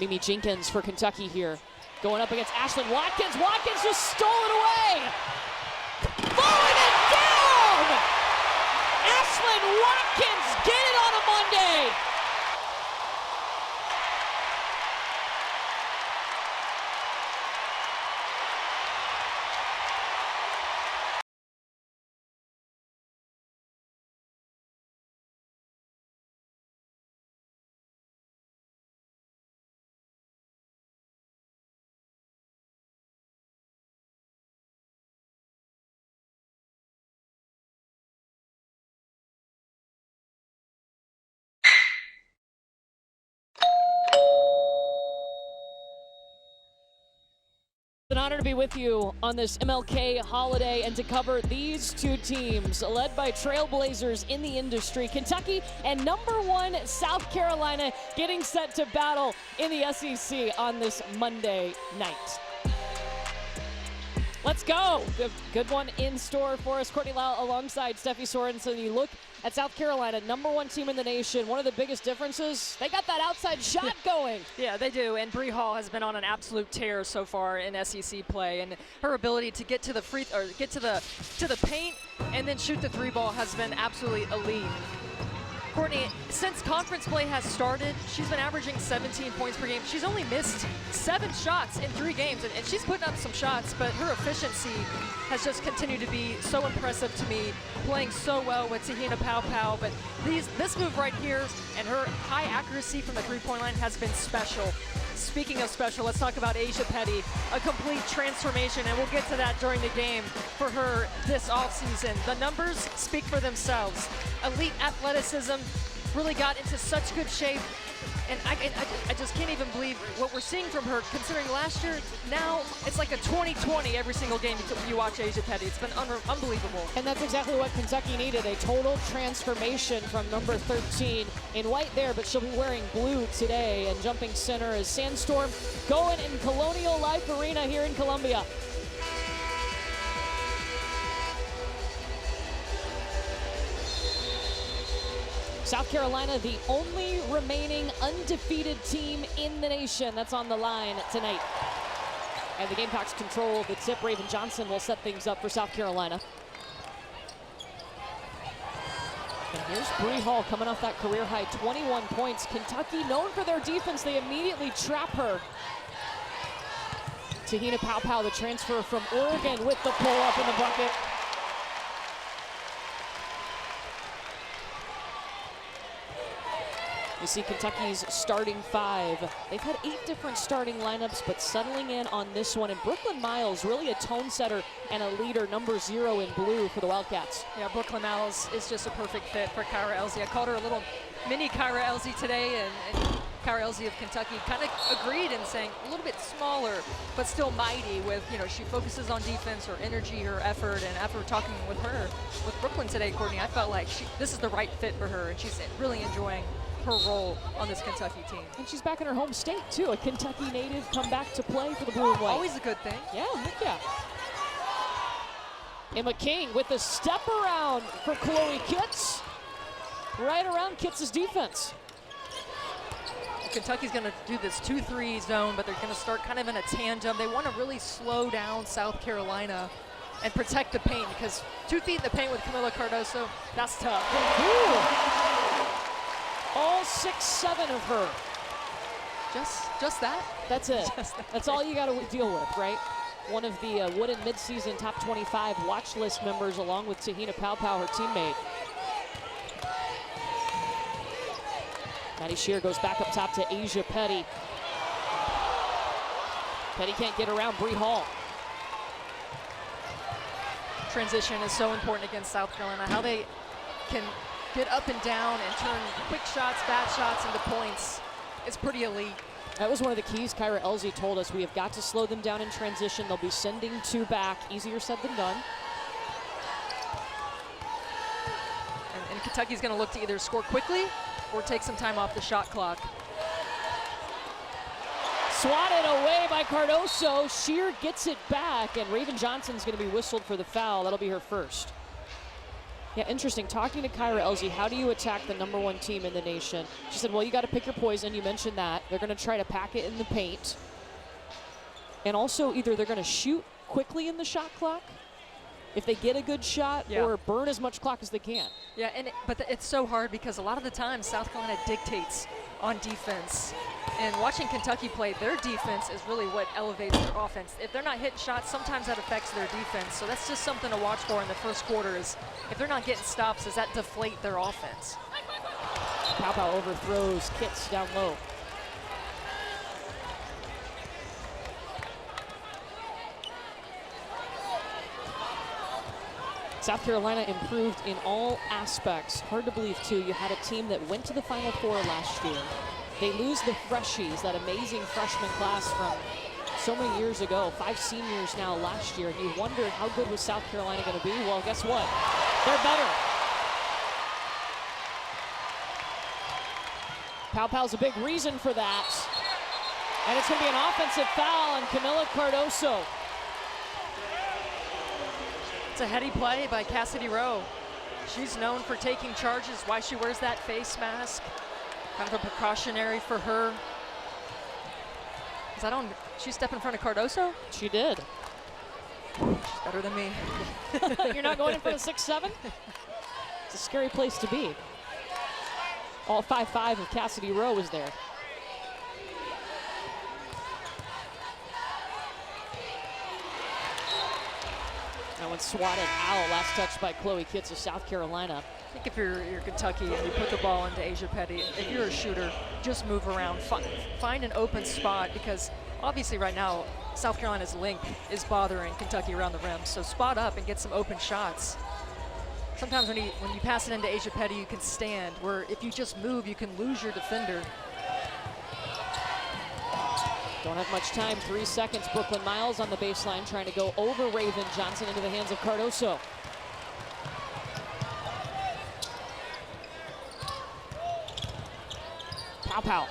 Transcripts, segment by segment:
Mimi Jenkins for Kentucky here. Going up against Ashlin Watkins. Watkins just stole it away. Falling it down! Ashlin Watkins get it on a Monday. It's an honor to be with you on this MLK holiday and to cover these two teams led by trailblazers in the industry. Kentucky and #1 South Carolina getting set to battle in the SEC on this Monday night. Let's go. Good one in store for us. Courtney Lau alongside Steffi Sorensen. You look at South Carolina, #1 team in the nation. One of the biggest differences, they got that outside shot going. Yeah, they do. And Bree Hall has been on an absolute tear so far in SEC play, and her ability to get to the to the paint and then shoot the three ball has been absolutely elite. Courtney, since conference play has started, she's been averaging 17 points per game. She's only missed 7 shots in 3 games, and she's putting up some shots, but her efficiency has just continued to be so impressive to me, playing so well with Te-Hina Pow Pow. But this move right here and her high accuracy from the three-point line has been special. Speaking of special, let's talk about Ajae Petty, a complete transformation, and we'll get to that during the game for her this offseason. The numbers speak for themselves. Elite athleticism, really got into such good shape, and I just can't even believe what we're seeing from her, considering last year, now it's like a 20-20 every single game you watch Ajae Petty. It's been unbelievable. And that's exactly what Kentucky needed, a total transformation from number 13 in white there, but she'll be wearing blue today. And jumping center is Sandstorm going in Colonial Life Arena here in Columbia. South Carolina, the only remaining undefeated team in the nation that's on the line tonight. And the Gamecocks control the tip. Raven Johnson will set things up for South Carolina. And here's Bree Hall coming off that career high 21 points. Kentucky, known for their defense, they immediately trap her. Te-Hina Pow Pow, the transfer from Oregon, with the pull up in the bucket. You see Kentucky's starting 5. They've had 8 different starting lineups, but settling in on this one. And Brooklyn Miles, really a tone setter and a leader, #0 in blue for the Wildcats. Yeah, Brooklyn Miles is just a perfect fit for Kyra Elzy. I called her a little mini Kyra Elzy today, and Kyra Elzy of Kentucky kind of agreed in saying a little bit smaller, but still mighty with, she focuses on defense, her energy, her effort. And after talking with her, with Brooklyn today, Courtney, I felt like this is the right fit for her, and she's really enjoying her role on this Kentucky team. And she's back in her home state too, a Kentucky native come back to play for the blue and white. Always a good thing. Yeah, heck yeah. Emma King with the step around for Chloe Kitts. Right around Kitts' defense. Kentucky's gonna do this 2-3 zone, but they're gonna start kind of in a tandem. They wanna really slow down South Carolina and protect the paint, because 2 feet in the paint with Kamilla Cardoso, that's tough. Ooh. All 6'7" of her. Just that? That's it. That's all you got to deal with, right? One of the Wooden midseason top 25 watch list members, along with Te-Hina Pow Pow, her teammate. Maddie Scherr goes back up top to Ajae Petty. Petty can't get around Bree Hall. Transition is so important against South Carolina. How they can get up and down and turn quick shots, bad shots into points. It's pretty elite. That was one of the keys Kyra Elzy told us. We have got to slow them down in transition. They'll be sending 2 back. Easier said than done. And Kentucky's going to look to either score quickly or take some time off the shot clock. Swatted away by Cardoso. Scherr gets it back, and Raven Johnson's going to be whistled for the foul. That'll be her first. Yeah, interesting. Talking to Kyra Elzy, how do you attack the #1 team in the nation? She said, well, you got to pick your poison. You mentioned that. They're going to try to pack it in the paint. And also either they're going to shoot quickly in the shot clock, if they get a good shot, or burn as much clock as they can. Yeah, but it's so hard because a lot of the time South Carolina dictates on defense. And watching Kentucky play, their defense is really what elevates their offense. If they're not hitting shots, sometimes that affects their defense. So that's just something to watch for in the first quarter is if they're not getting stops, does that deflate their offense? Pow Pow overthrows Kits down low. South Carolina improved in all aspects. Hard to believe, too. You had a team that went to the Final Four last year. They lose the freshies, that amazing freshman class from so many years ago, 5 seniors now last year. And you wondered how good was South Carolina going to be? Well, guess what? They're better. Pow Pow's a big reason for that. And it's going to be an offensive foul on Kamilla Cardoso. It's a heady play by Cassidy Rowe. She's known for taking charges, why she wears that face mask. Kind of a precautionary for her. Is that on? She stepped in front of Cardoso? She did. She's better than me. You're not going in for the 6'7"? It's a scary place to be. All 5'5" of Cassidy Rowe was there. That one swatted out, last touch by Chloe Kits of South Carolina. I think if you're Kentucky and you put the ball into Ajae Petty, if you're a shooter, just move around, find an open spot, because obviously right now South Carolina's length is bothering Kentucky around the rim. So spot up and get some open shots. Sometimes when you pass it into Ajae Petty, you can stand, where if you just move, you can lose your defender. Don't have much time, 3 seconds. Brooklyn Miles on the baseline trying to go over Raven Johnson into the hands of Cardoso. Pow Pow.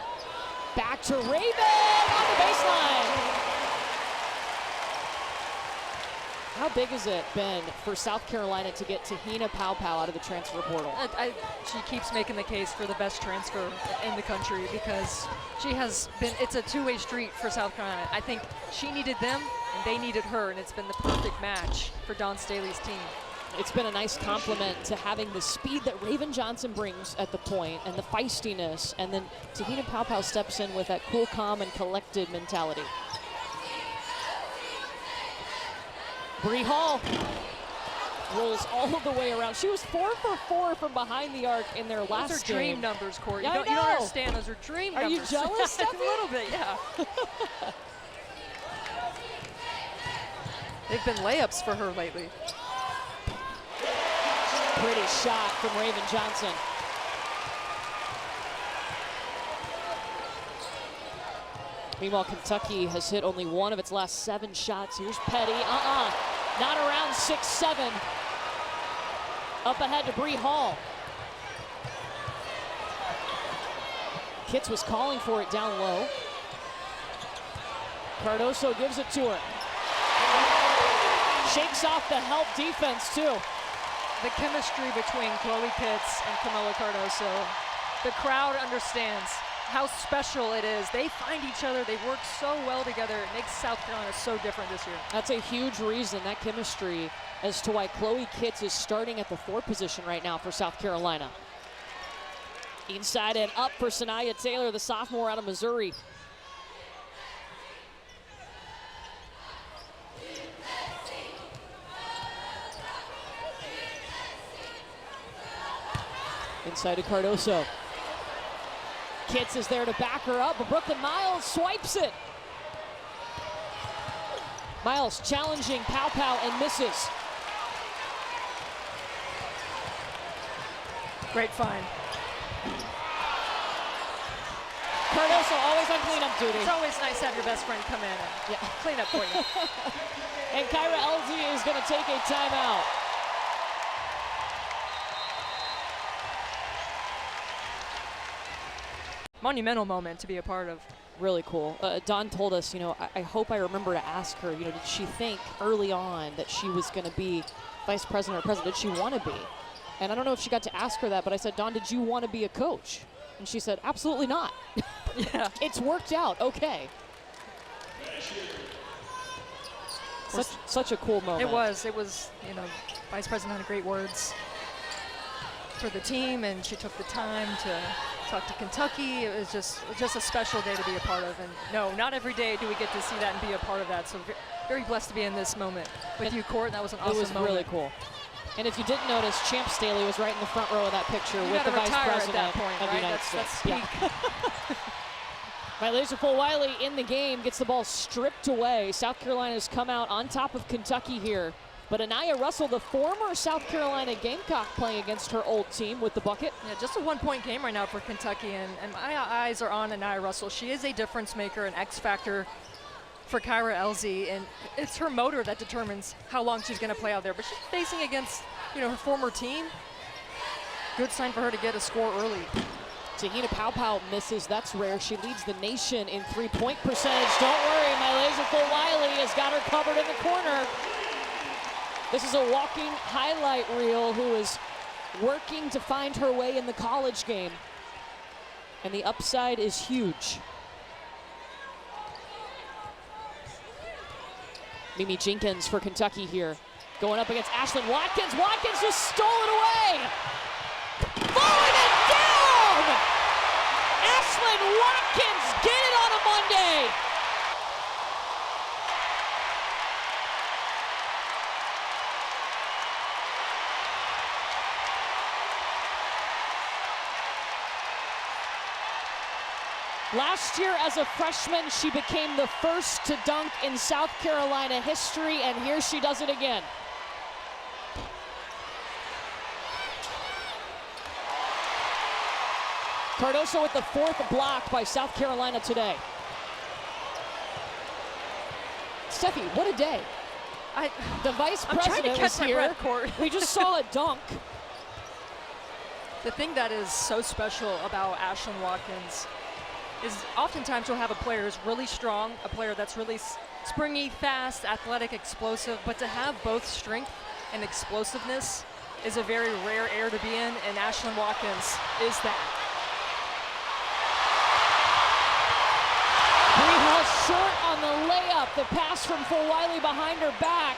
Back to Raven on the baseline. How big has it been for South Carolina to get Te-Hina Pow Pow out of the transfer portal? She keeps making the case for the best transfer in the country because she has been, it's a two-way street for South Carolina. I think she needed them and they needed her, and it's been the perfect match for Dawn Staley's team. It's been a nice compliment to having the speed that Raven Johnson brings at the point and the feistiness, and then Te-Hina Pow Pow steps in with that cool, calm, and collected mentality. Bree Hall rolls all the way around. She was 4 for 4 from behind the arc in their last game. Those are dream numbers, Corey. Yeah, you don't understand. Those are dream numbers. Are you jealous, Stephanie? A little bit, yeah. They've been layups for her lately. Pretty shot from Raven Johnson. Meanwhile, Kentucky has hit only 1 of its last 7 shots. Here's Petty. Not around 6'7". Up ahead to Bree Hall. Kits was calling for it down low. Cardoso gives it to her. Shakes off the help defense, too. The chemistry between Chloe Kits and Kamilla Cardoso. The crowd understands how special it is. They find each other. They work so well together. It makes South Carolina so different this year. That's a huge reason, that chemistry, as to why Chloe Kits is starting at the 4 position right now for South Carolina. Inside and up for Sanaya Taylor, the sophomore out of Missouri. Inside to Cardoso. Kits is there to back her up, but Brooklyn Miles swipes it. Miles challenging Pow Pow and misses. Great find. Cardoso always on cleanup duty. It's always nice to have your best friend come in and clean up for you. And Kyra Elzy is going to take a timeout. Monumental moment to be a part of. Really cool. Dawn told us, you know, I hope I remember to ask her, you know, did she think early on that she was going to be vice president or president? Did she want to be? And I don't know if she got to ask her that, but I said, Dawn, did you want to be a coach? And she said, absolutely not. Yeah. It's worked out okay. Such a cool moment. It was, you know, Vice President had great words for the team, and she took the time to talk to Kentucky. It was just a special day to be a part of. And no, not every day do we get to see that and be a part of that. So very blessed to be in this moment with you, Court. That was an awesome moment. It was really cool. And if you didn't notice, Champ Staley was right in the front row of that picture with the Vice President at that point, of the right? United That's States. peak. My laser Fulwiley in the game, gets the ball stripped away. South Carolina's come out on top of Kentucky here. But Eniya Russell, the former South Carolina Gamecock, playing against her old team with the bucket. Yeah, just a one-point game right now for Kentucky, and my eyes are on Eniya Russell. She is a difference maker, an X factor for Kyra Elzy, and it's her motor that determines how long she's going to play out there. But she's facing against, you know, her former team. Good sign for her to get a score early. Te-Hina Pow misses. That's rare. She leads the nation in three-point percentage. Don't worry, my laser Fulwiley has got her covered in the corner. This is a walking highlight reel who is working to find her way in the college game. And the upside is huge. Mimi Jenkins for Kentucky here. Going up against Ashlin Watkins. Watkins just stole it away. Falling it down! Ashlin Watkins get it on a Monday. Last year as a freshman, she became the first to dunk in South Carolina history, and here she does it again. Cardoso with the fourth block by South Carolina today. Steffi, what a day. The Vice President was here. We just saw a dunk. The thing that is so special about Ashlin Watkins is oftentimes you'll have a player who's really strong, a player that's really springy, fast, athletic, explosive, but to have both strength and explosiveness is a very rare air to be in, and Ashlin Watkins is that. Short on the layup, the pass from Fulwiley behind her back.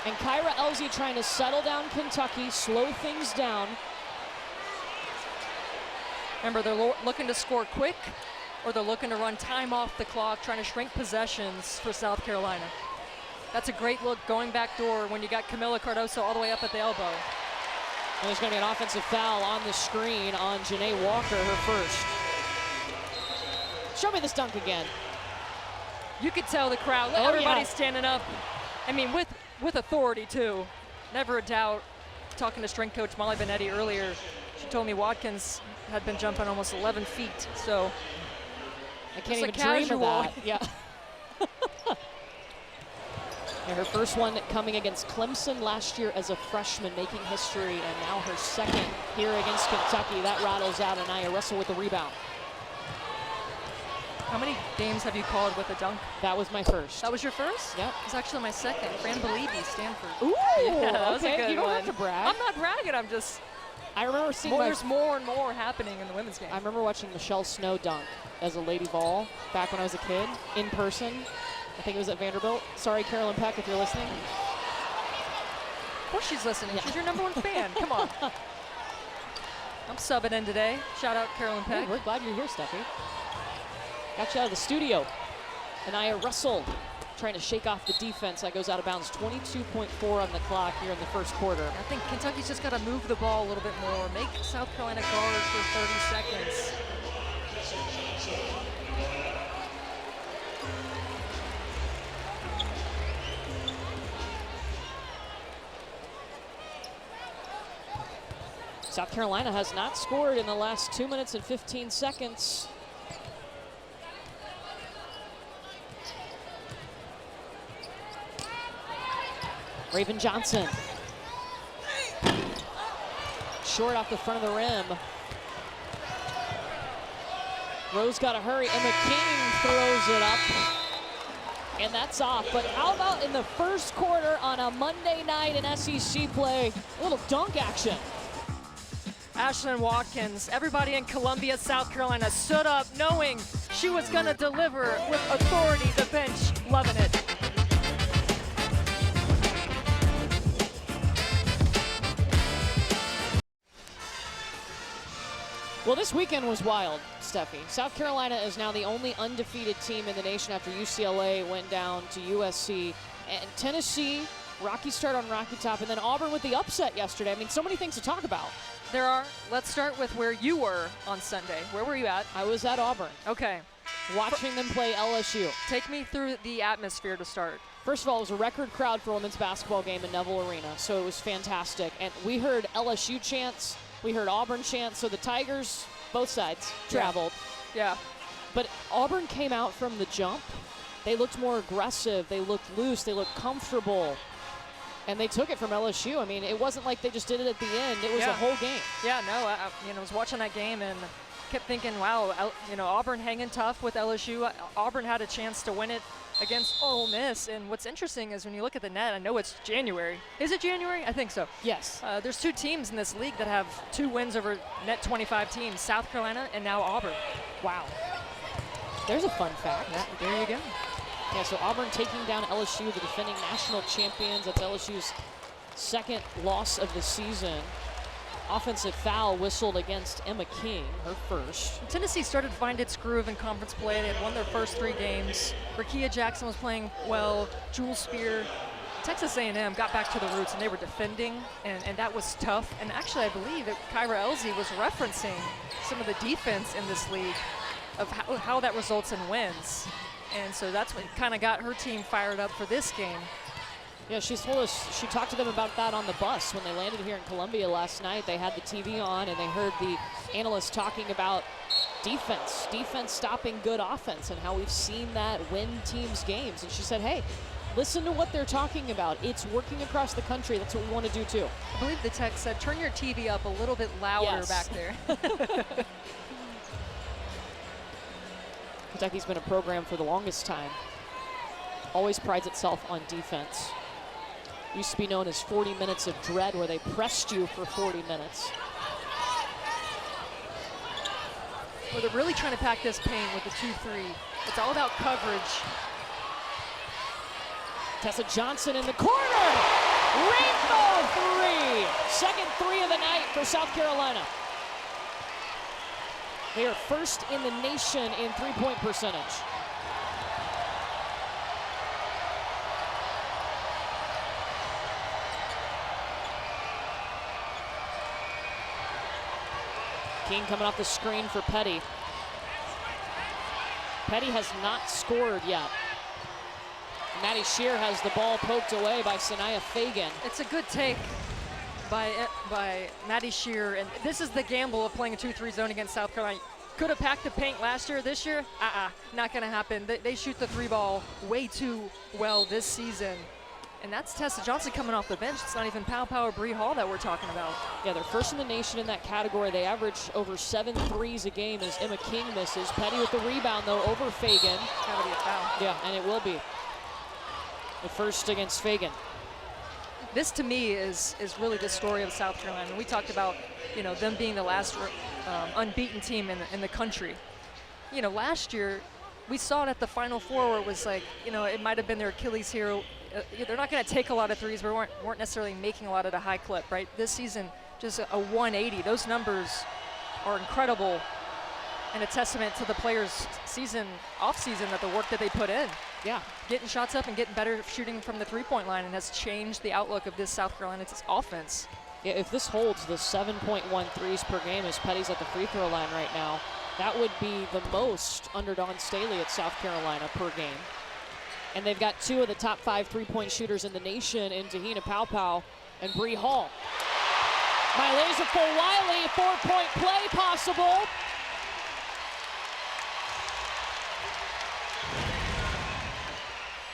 And Kyra Elzy trying to settle down Kentucky, slow things down. Remember, they're looking to score quick, or they're looking to run time off the clock, trying to shrink possessions for South Carolina. That's a great look going back door when you got Kamilla Cardoso all the way up at the elbow. And there's going to be an offensive foul on the screen on Janae Walker, her first. Show me this dunk again. You could tell the crowd, everybody's standing up. I mean, with authority too. Never a doubt. Talking to strength coach Molly Benetti earlier, she told me Watkins had been jumping almost 11 feet. So I can't even dream of that. Yeah. Her first one coming against Clemson last year as a freshman, making history, and now her second here against Kentucky. That rattles out Eniya Russell with the rebound. How many games have you called with a dunk? That was my first. That was your first? Yep. It was actually my second. Fran Believe, Stanford. Ooh, yeah, that was a good you don't one. have to brag. I'm not bragging, I'm just... I remember seeing there's more and more happening in the women's game. I remember watching Michelle Snow dunk as a Lady Vol back when I was a kid, in person. I think it was at Vanderbilt. Sorry, Carolyn Peck, if you're listening. Of course she's listening. Yeah. She's your #1 fan. Come on. I'm subbing in today. Shout out Carolyn Peck. Hey, we're glad you're here, Steffi. Got you out of the studio. Eniya Russell trying to shake off the defense. That goes out of bounds. 22.4 on the clock here in the first quarter. I think Kentucky's just got to move the ball a little bit more. Make South Carolina guard for 30 seconds. South Carolina has not scored in the last 2 minutes and 15 seconds. Raven Johnson. Short off the front of the rim. Rose got to hurry. Emma King throws it up. And that's off. But how about in the first quarter on a Monday night in SEC play, a little dunk action. Ashlin Watkins, everybody in Columbia, South Carolina stood up knowing she was going to deliver with authority. The bench loving it. Well, this weekend was wild, Steffi. South Carolina is now the only undefeated team in the nation after UCLA went down to USC. And Tennessee, rocky start on Rocky Top, and then Auburn with the upset yesterday. I mean, so many things to talk about. There are. Let's start with where you were on Sunday. Where were you at? I was at Auburn. Okay. Watching them play LSU. Take me through the atmosphere to start. First of all, it was a record crowd for a women's basketball game in Neville Arena, so it was fantastic. And we heard LSU chants. We heard Auburn chants, so the Tigers, both sides, traveled. Yeah. But Auburn came out from the jump. They looked more aggressive. They looked loose. They looked comfortable. And they took it from LSU. I mean, it wasn't like they just did it at the end. It was a whole game. Yeah, no, I was watching that game and kept thinking, wow, Auburn hanging tough with LSU. Auburn had a chance to win it against Ole Miss. And what's interesting is when you look at the net, I know it's January. Is it January? I think so. Yes. There's two teams in this league that have 2 wins over net 25 teams, South Carolina and now Auburn. Wow. There's a fun fact. Yeah, there you go. Yeah, so Auburn taking down LSU, the defending national champions. That's LSU's second loss of the season. Offensive foul whistled against Emma King, her first. Tennessee started to find its groove in conference play. They had won their first 3 games. Rakia Jackson was playing well. Jewel Spear. Texas A&M got back to the roots, and they were defending, and that was tough. And actually, I believe that Kyra Elsie was referencing some of the defense in this league of how that results in wins. And so that's what kind of got her team fired up for this game. Yeah, she told us, she talked to them about that on the bus when they landed here in Columbia last night. They had the TV on and they heard the analysts talking about defense stopping good offense and how we've seen that win teams games. And she said, hey, listen to what they're talking about. It's working across the country. That's what we want to do too. I believe the text said, turn your TV up a little bit louder back there. Kentucky's been a program for the longest time. Always prides itself on defense. Used to be known as 40 minutes of dread, where they pressed you for 40 minutes. Well, they're really trying to pack this paint with the 2-3. It's all about coverage. Tessa Johnson in the corner. Rainbow 3. Second 3 of the night for South Carolina. They are first in the nation in three-point percentage. King coming off the screen for Petty. Petty has not scored yet. Maddie Scherr has the ball poked away by Sanaya Fagan. It's a good take by Maddie Scherr, and this is the gamble of playing a 2-3 zone against South Carolina. Could have packed the paint last year. This year, not gonna happen. They shoot the 3 ball way too well this season. And that's Tessa Johnson coming off the bench. It's not even Pow Pow or Bree Hall that we're talking about. Yeah, they're first in the nation in that category. They average over 7 threes a game as Emma King misses. Petty with the rebound, though, over Fagan. Gotta be a foul. Yeah, and it will be. The first against Fagan. This, to me, is really the story of South Carolina. We talked about, them being the last unbeaten team in the country. Last year, we saw it at the Final Four where it was like, it might have been their Achilles heel. They're not going to take a lot of threes, but weren't necessarily making a lot at a high clip, right? This season, just a 180. Those numbers are incredible and a testament to the players' off-season, that the work that they put in. Yeah. Getting shots up and getting better shooting from the three-point line, and has changed the outlook of this South Carolina offense. Yeah, if this holds, the 7.1 threes per game as Petty's at the free throw line right now, that would be the most under Dawn Staley at South Carolina per game. And they've got 2 of the top 5 three-point shooters in the nation in Te-Hina Pow Pow and Bree Hall. Malaysia Fulwiley, 4-point play possible.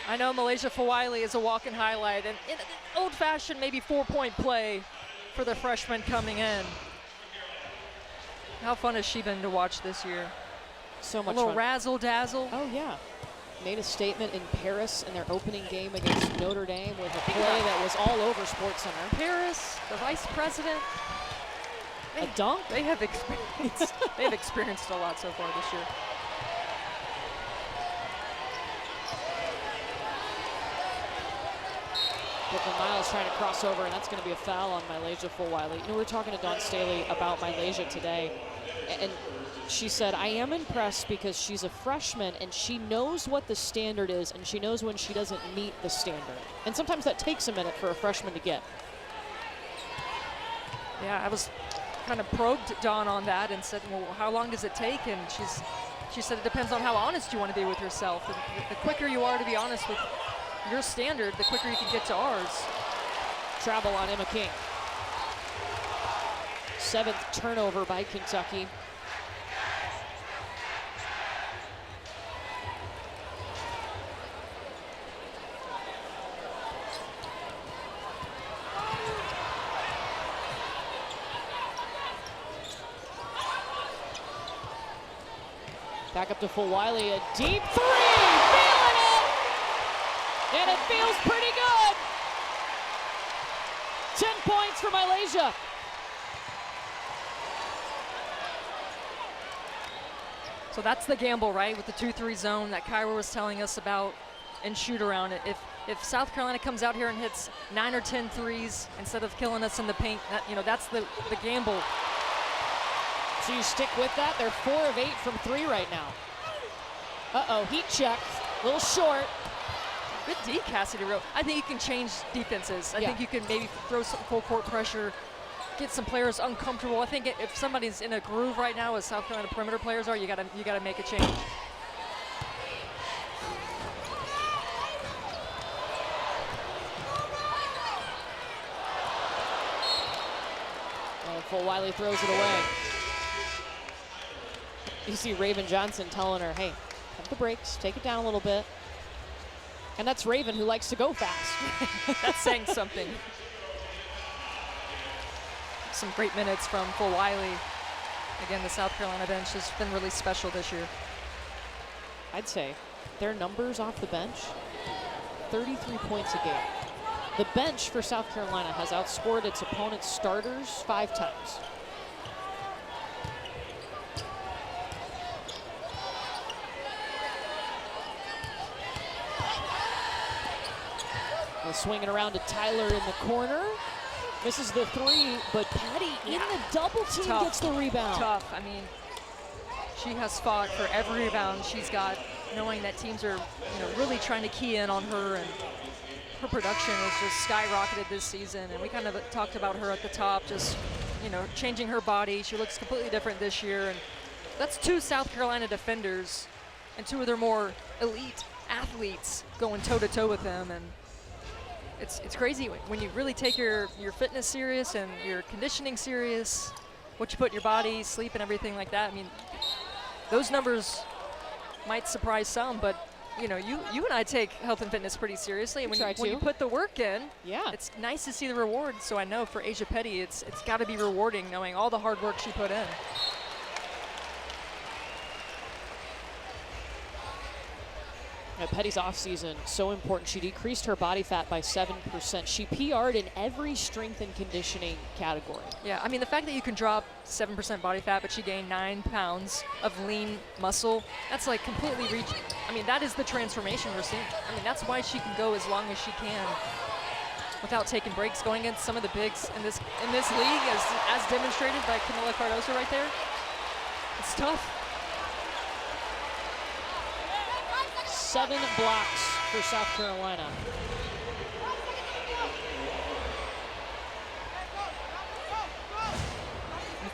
I know Malaysia Fulwiley is a walk-in highlight, and in old-fashioned maybe 4-point play for the freshman coming in. How fun has she been to watch this year? So much fun. A little fun. razzle-dazzle. Oh, yeah. made a statement in Paris in their opening game against Notre Dame with a play that was all over SportsCenter. Paris, the vice president. A dunk? They have experienced. They have experienced a lot so far this year. Brooklyn Miles trying to cross over, and that's going to be a foul on Mylasia Fulwiley. You know, we were talking to Dawn Staley about Mylasia today, and she said, I am impressed because she's a freshman and she knows what the standard is and she knows when she doesn't meet the standard. And sometimes that takes a minute for a freshman to get. Yeah, I was kind of probed Dawn on that and said, well, how long does it take? And she said it depends on how honest you want to be with yourself. And the quicker you are to be honest with your standard, the quicker you can get to ours. Travel on Emma King. 7th turnover by Kentucky. Back up to Fulwiley, a deep three, feeling it! And it feels pretty good. 10 points for Mylasia. So that's the gamble, right, with the 2-3 zone that Kyra was telling us about and shoot around it. If South Carolina comes out here and hits 9 or 10 threes instead of killing us in the paint, that's the gamble. So you stick with that? They're 4 of 8 from 3 right now. Uh-oh, heat check, a little short. Good D, Cassidy Rowe. I think you can change defenses. I think you can maybe throw some full court pressure, get some players uncomfortable. I think if somebody's in a groove right now, as South Carolina perimeter players are, you gotta make a change. Fulwiley throws it away. You see Raven Johnson telling her, hey, pump the brakes, take it down a little bit. And that's Raven, who likes to go fast. That's saying something. Some great minutes from Fulwiley. Again, the South Carolina bench has been really special this year. I'd say their numbers off the bench, 33 points a game. The bench for South Carolina has outscored its opponent's starters 5 times. We'll swing it around to Tyler in the corner. Misses the 3, but Patty in the double team gets the rebound. Tough. I mean, she has fought for every rebound she's got, knowing that teams are really trying to key in on her, and her production has just skyrocketed this season. And we kind of talked about her at the top, just changing her body. She looks completely different this year, and that's 2 South Carolina defenders and 2 of their more elite athletes going toe-to-toe with them. And it's crazy when you really take your fitness serious and your conditioning serious, what you put in your body, sleep and everything like that. I mean, those numbers might surprise some, but you and I take health and fitness pretty seriously. And when you put the work in, it's nice to see the reward. So I know for Ajae Petty, it's got to be rewarding knowing all the hard work she put in. Petty's offseason, so important. She decreased her body fat by 7%. She PR'd in every strength and conditioning category. Yeah, I mean, the fact that you can drop 7% body fat, but she gained 9 pounds of lean muscle, that's like completely reaching. I mean, that is the transformation we're seeing. I mean, that's why she can go as long as she can without taking breaks, going against some of the bigs in this league, as demonstrated by Kamilla Cardoso right there. It's tough. 7 blocks for South Carolina.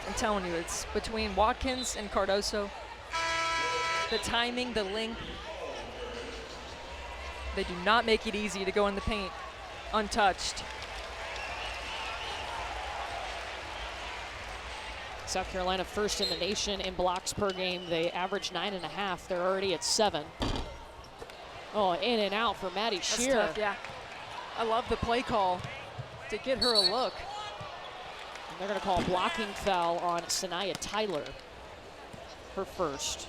I'm telling you, it's between Watkins and Cardoso. The timing, the length. They do not make it easy to go in the paint untouched. South Carolina first in the nation in blocks per game. They average 9.5. They're already at 7. Oh, in and out for Maddie Scherr. That's tough, yeah. I love the play call to get her a look. And they're going to call a blocking foul on Eniya Tyler, her first.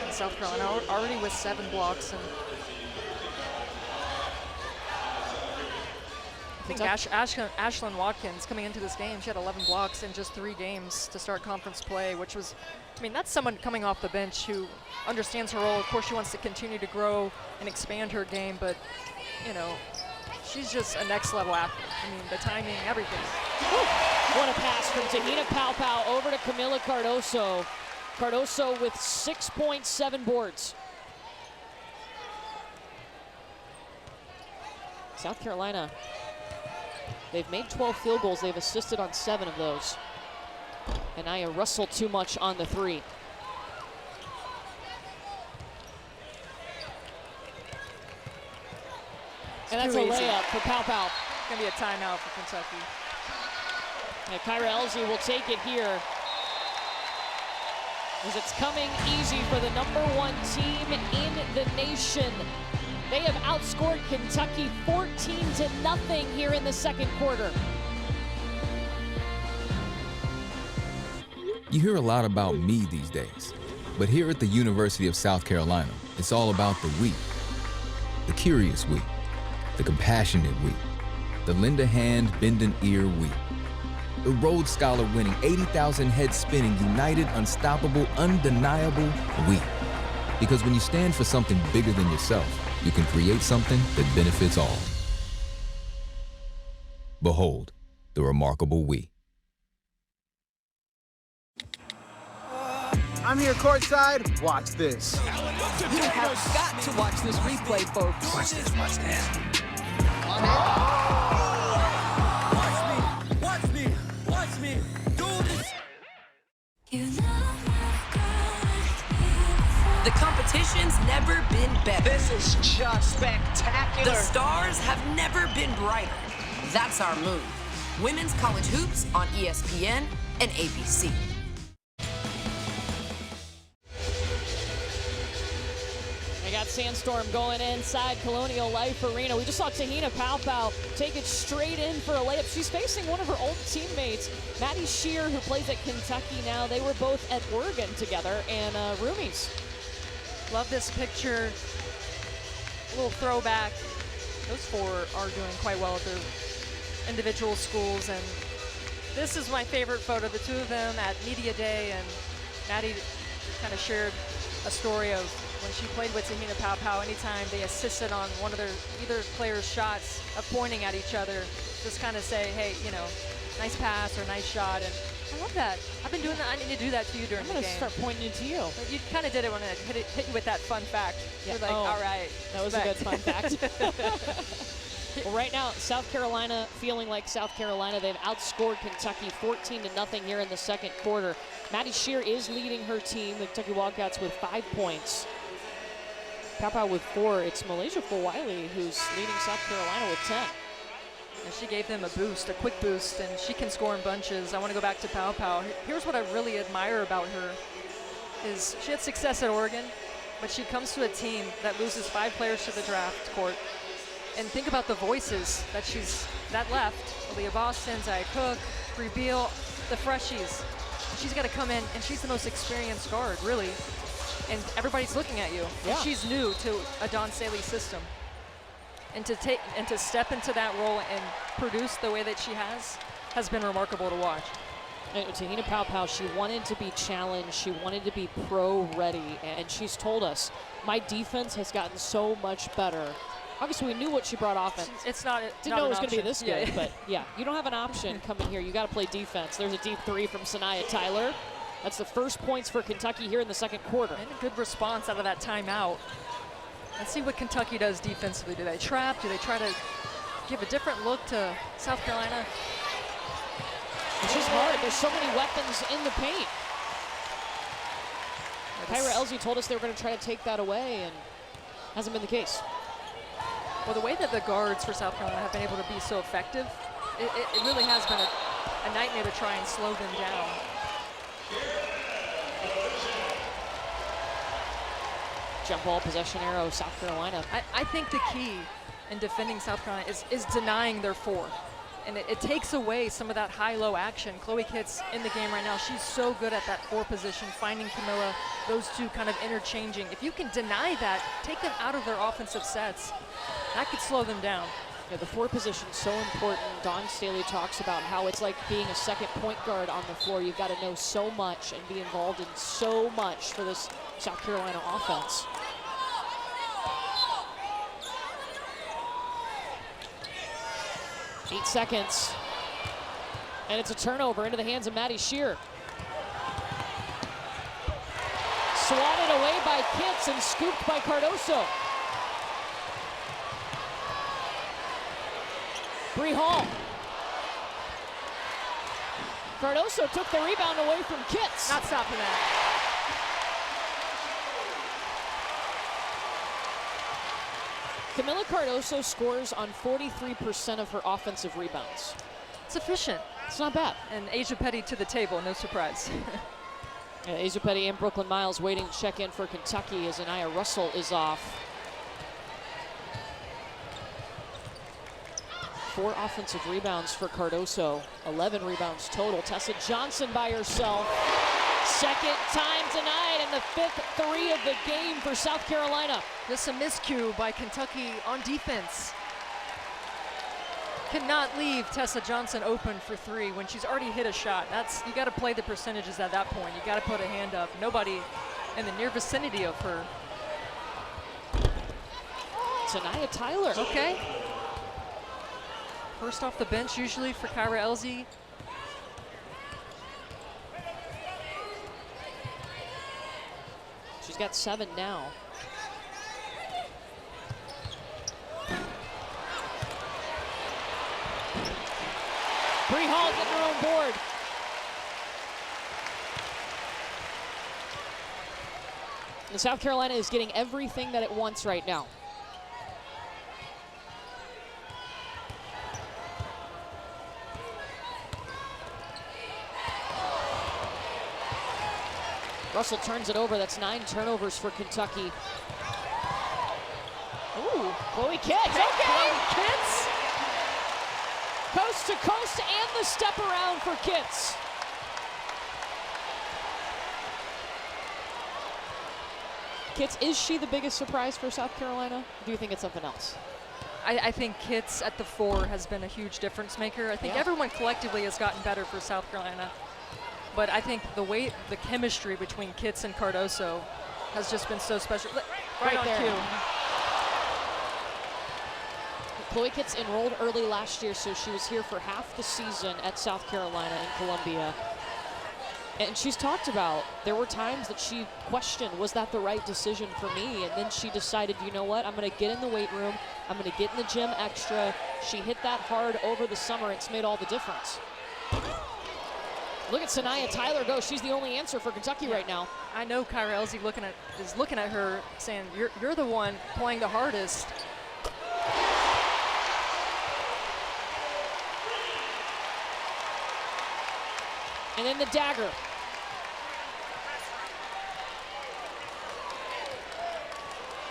And South Carolina already with 7 blocks. And I think Ashlin Watkins coming into this game, she had 11 blocks in just 3 games to start conference play, which was, I mean, that's someone coming off the bench who understands her role. Of course, she wants to continue to grow and expand her game, but, you know, she's just a next level athlete. I mean, the timing, everything. Woo. What a pass from Te-Hina Paopao over to Kamilla Cardoso. Cardoso with 6.7 boards. South Carolina, they've made 12 field goals. They've assisted on 7 of those. And Eniya wrestled too much on the 3. And that's a layup for Paopao. It's going to be a timeout for Kentucky. And Kyra Elsie will take it here, as it's coming easy for the #1 team in the nation. They have outscored Kentucky 14-0 here in the second quarter. You hear a lot about me these days, but here at the University of South Carolina, it's all about the we. The curious we, the compassionate we, the lend a hand, bend an ear we. The Rhodes Scholar winning, 80,000 head spinning, united, unstoppable, undeniable we. Because when you stand for something bigger than yourself, you can create something that benefits all. Behold, the remarkable we. I'm here courtside. Watch this. You have got to watch this replay, folks. Watch this, watch this. Watch me, do this. The competition's never been better. This is just spectacular. The stars have never been brighter. That's our move. Women's College Hoops on ESPN and ABC. They got Sandstorm going inside Colonial Life Arena. We just saw Te-Hina Paopao take it straight in for a layup. She's facing one of her old teammates, Maddie Scherr, who plays at Kentucky now. They were both at Oregon together, and roomies. Love this picture. A little throwback. Those 4 are doing quite well at their individual schools, and this is my favorite photo. The 2 of them at Media Day, and Maddie kind of shared a story of when she played with Te-Hina Paopao. Anytime they assisted on one of either player's shots of pointing at each other, just kind of say, hey, you know, nice pass or nice shot. And I love that. I've been doing that. I need to do that to you during the game. I'm going to start pointing it to you. But you kind of did it when I hit you with that fun fact. Yeah. You're like, all right. That was a good fun fact. Well, right now, South Carolina feeling like South Carolina. They've outscored Kentucky 14-0 here in the second quarter. Maddie Scherr is leading her team, the Kentucky Wildcats, with 5 points. Paopao with 4. It's Malaysia Fulwiley who's leading South Carolina with 10. And she gave them a boost, a quick boost, and she can score in bunches. I want to go back to Paopao. Here's what I really admire about her is she had success at Oregon, but she comes to a team that loses 5 players to the draft court. And think about the voices that left. Aaliyah Boston, Ajae Cook, Bree Beal, the freshies. She's got to come in, and she's the most experienced guard, really. And everybody's looking at you. Yeah. And she's new to a Don Saley system. And to step into that role and produce the way that she has been remarkable to watch. Te-Hina Paopao, she wanted to be challenged. She wanted to be pro-ready, and she's told us, my defense has gotten so much better. Obviously, we knew what she brought offense. Didn't know it was going to be this good, but yeah, you don't have an option coming here. You got to play defense. There's a deep 3 from Saniyya Tyler. That's the first points for Kentucky here in the second quarter. And a good response out of that timeout. Let's see what Kentucky does defensively. Do they trap? Do they try to give a different look to South Carolina? It's just hard. There's so many weapons in the paint. Kyra Elsie told us they were going to try to take that away, and hasn't been the case. Well, the way that the guards for South Carolina have been able to be so effective, it really has been a nightmare to try and slow them down. Jump ball, possession arrow, South Carolina. I think the key in defending South Carolina is denying their 4. And it takes away some of that high-low action. Chloe Kitts in the game right now, she's so good at that 4 position, finding Kamilla, those two kind of interchanging. If you can deny that, take them out of their offensive sets, that could slow them down. Yeah, the 4 position is so important. Dawn Staley talks about how it's like being a second point guard on the floor. You've got to know so much and be involved in so much for this South Carolina offense. Eight seconds. And it's a turnover into the hands of Maddie Scherr. Swatted away by Kitts and scooped by Cardoso. Bree Hall. Cardoso took the rebound away from Kitts. Not stopping that. Kamilla Cardoso scores on 43% of her offensive rebounds. It's efficient. It's not bad. And Ajae Petty to the table, no surprise. Yeah, Ajae Petty and Brooklyn Miles waiting to check in for Kentucky as Eniya Russell is off. 4 offensive rebounds for Cardoso, 11 rebounds total. Tessa Johnson by herself. Second time tonight and the 5th 3 of the game for South Carolina. Just a miscue by Kentucky on defense. Cannot leave Tessa Johnson open for 3 when she's already hit a shot. You got to play the percentages at that point. You got to put a hand up. Nobody in the near vicinity of her. It's Eniya Tyler. Okay. First off the bench usually for Kyra Elzy. She's got 7 now. Bree Hall getting her own board. And South Carolina is getting everything that it wants right now. Russell turns it over. That's 9 turnovers for Kentucky. Ooh, Chloe Kitts. Okay. Chloe Kitts. Coast to coast and the step around for Kitts. Kitts, is she the biggest surprise for South Carolina? Do you think it's something else? I think Kitts at the 4 has been a huge difference maker. I think everyone collectively has gotten better for South Carolina. But I think the chemistry between Kitts and Cardoso has just been so special. Right on there. cue. Chloe Kitts enrolled early last year, so she was here for half the season at South Carolina in Columbia. And she's talked about there were times that she questioned, was that the right decision for me? And then she decided, you know what, I'm going to get in the weight room. I'm going to get in the gym extra. She hit that hard over the summer. It's made all the difference. Look at Eniya Tyler go. She's the only answer for Kentucky right now. I know Kyra Elzy is looking at her saying, you're the one playing the hardest. And then the dagger.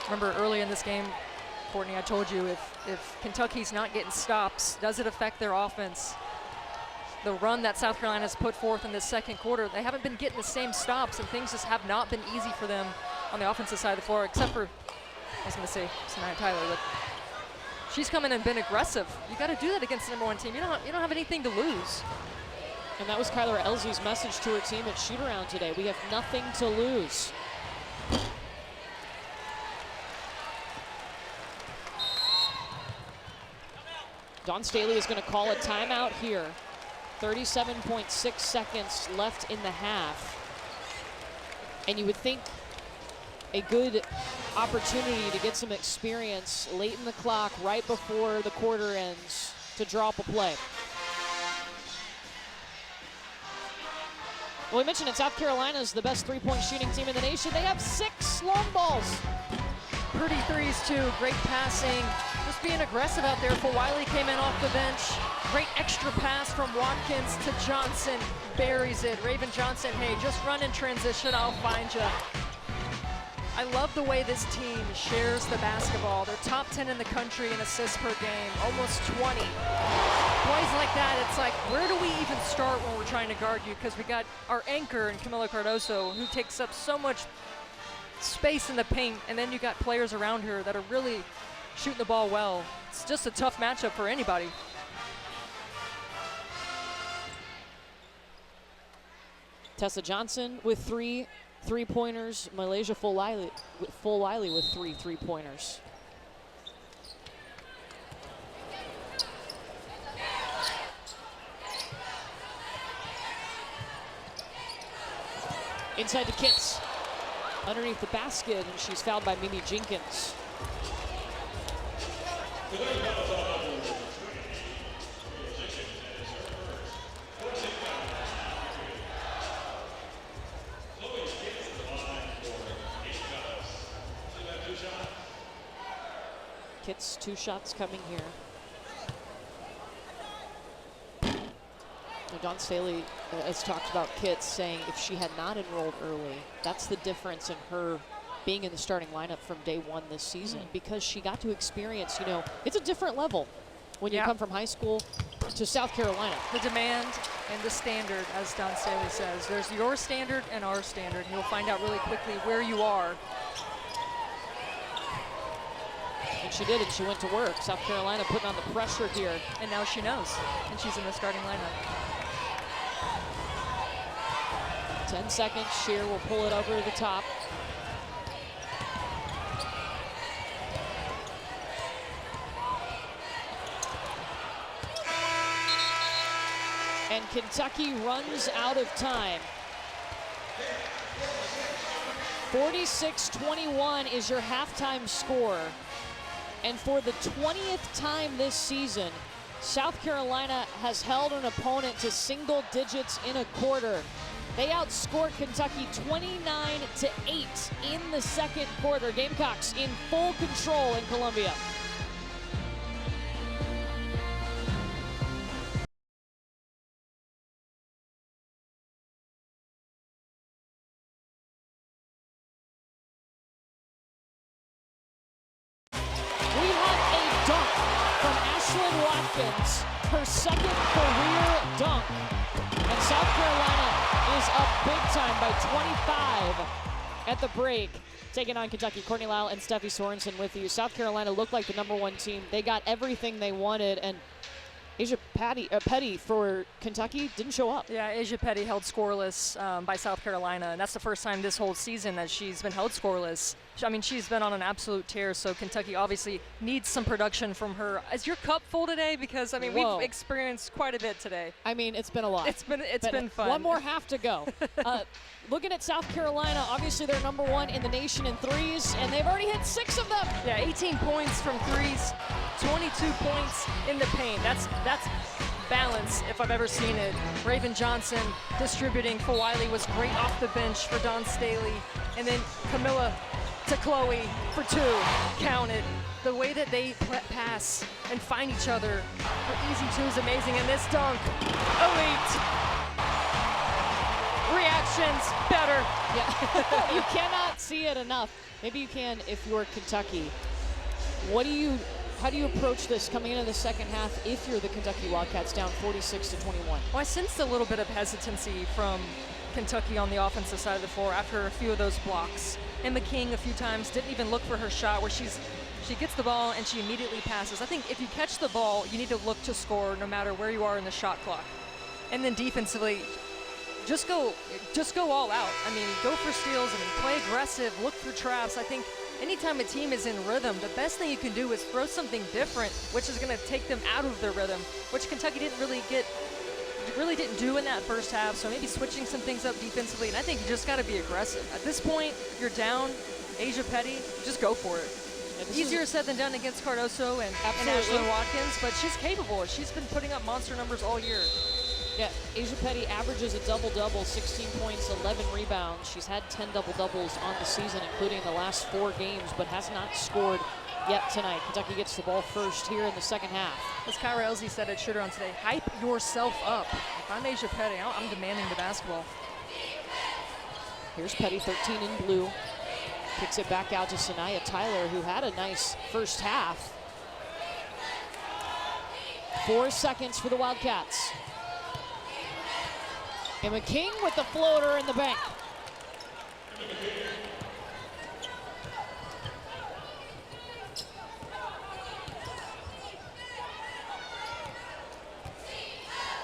Remember early in this game, Courtney, I told you if Kentucky's not getting stops, does it affect their offense? The run that South Carolina's put forth in this second quarter, they haven't been getting the same stops, and things just have not been easy for them on the offensive side of the floor, except for, I was going to say, Eniya Tyler, but she's come in and been aggressive. You got to do that against the #1 team. You don't have anything to lose. And that was Kyler Elzy's message to her team at shoot-around today. We have nothing to lose. Dawn Staley is going to call a timeout here. 37.6 seconds left in the half. And you would think a good opportunity to get some experience late in the clock, right before the quarter ends, to draw up a play. Well, we mentioned that South Carolina is the best three-point shooting team in the nation. They have 6 long balls. Pretty threes, too. Great passing. Just being aggressive out there. Fulwiley came in off the bench. Great extra pass from Watkins to Johnson. Buries it. Raven Johnson, hey, just run in transition. I'll find you. I love the way this team shares the basketball. They're top 10 in the country in assists per game, almost 20. Plays like that, it's like, where do we even start when we're trying to guard you? Because we got our anchor in Kamilla Cardoso, who takes up so much space in the paint, and then you got players around her that are really shooting the ball well. It's just a tough matchup for anybody. Tessa Johnson with 3 3-pointers. Malaysia Fulwiley with 3 3-pointers. Inside to Kitts, underneath the basket, and she's fouled by Mimi Jenkins. Kitts, 2 shots coming here. Dawn Staley has talked about Kitts, saying if she had not enrolled early, that's the difference in her being in the starting lineup from day 1 this season, because she got to experience, you know, it's a different level when you come from high school to South Carolina. The demand and the standard, as Dawn Staley says. There's your standard and our standard. You'll find out really quickly where you are. And she did it, she went to work. South Carolina putting on the pressure here. And now she knows, and she's in the starting lineup. 10 seconds, Scherr will pull it over the top. And Kentucky runs out of time. 46-21 is your halftime score. And for the 20th time this season, South Carolina has held an opponent to single digits in a quarter. They outscored Kentucky 29-8 in the second quarter. Gamecocks in full control in Columbia. We have a dunk from Ashlin Watkins, her second career dunk. And South Carolina is up big time by 25 at the break, taking on Kentucky. Courtney Lyle and Steffi Sorensen with you. South Carolina looked like the #1 team. They got everything they wanted, and Ajae Petty for Kentucky didn't show up. Yeah, Ajae Petty held scoreless by South Carolina, and that's the first time this whole season that she's been held scoreless. I mean, she's been on an absolute tear, so Kentucky obviously needs some production from her. Is your cup full today? Because, I mean, we've experienced quite a bit today. I mean, it's been a lot. It's been fun. One more half to go. Looking at South Carolina, obviously they're #1 in the nation in threes, and they've already hit 6 of them. Yeah, 18 points from threes, 22 points in the paint. That's balance if I've ever seen it. Raven Johnson distributing. Fulwiley was great off the bench for Dawn Staley. And then Kamilla to Chloe for 2. Count it. The way that they pass and find each other for easy 2 is amazing. And this dunk, elite. Reactions, better. Yeah. You cannot see it enough. Maybe you can if you're Kentucky. How do you approach this coming into the second half if you're the Kentucky Wildcats down 46-21? Well, I sensed a little bit of hesitancy from Kentucky on the offensive side of the floor after a few of those blocks. Emma King a few times didn't even look for her shot, where she gets the ball and she immediately passes. I think if you catch the ball, you need to look to score no matter where you are in the shot clock. And then defensively, just go all out. I mean, go for steals and play aggressive, look for traps. I think anytime a team is in rhythm, the best thing you can do is throw something different, which is going to take them out of their rhythm, which Kentucky didn't do in that first half. So maybe switching some things up defensively, and I think you just got to be aggressive. At this point, you're down, Ajae Petty, just go for it. Easier said than done against Cardoso and Ashlin Watkins, but she's capable. She's been putting up monster numbers all year. Yeah, Ajae Petty averages a double-double, 16 points, 11 rebounds. She's had 10 double-doubles on the season, including the last 4 games, but has not scored yet tonight. Kentucky gets the ball first here in the second half. As Kyra Elsie said at Shooter on today, hype yourself up. If I'm Ajae Petty, I'm demanding the basketball. Here's Petty, 13 in blue. Kicks it back out to Eniya Tyler, who had a nice first half. 4 seconds for the Wildcats. Emma King with the floater in the bank.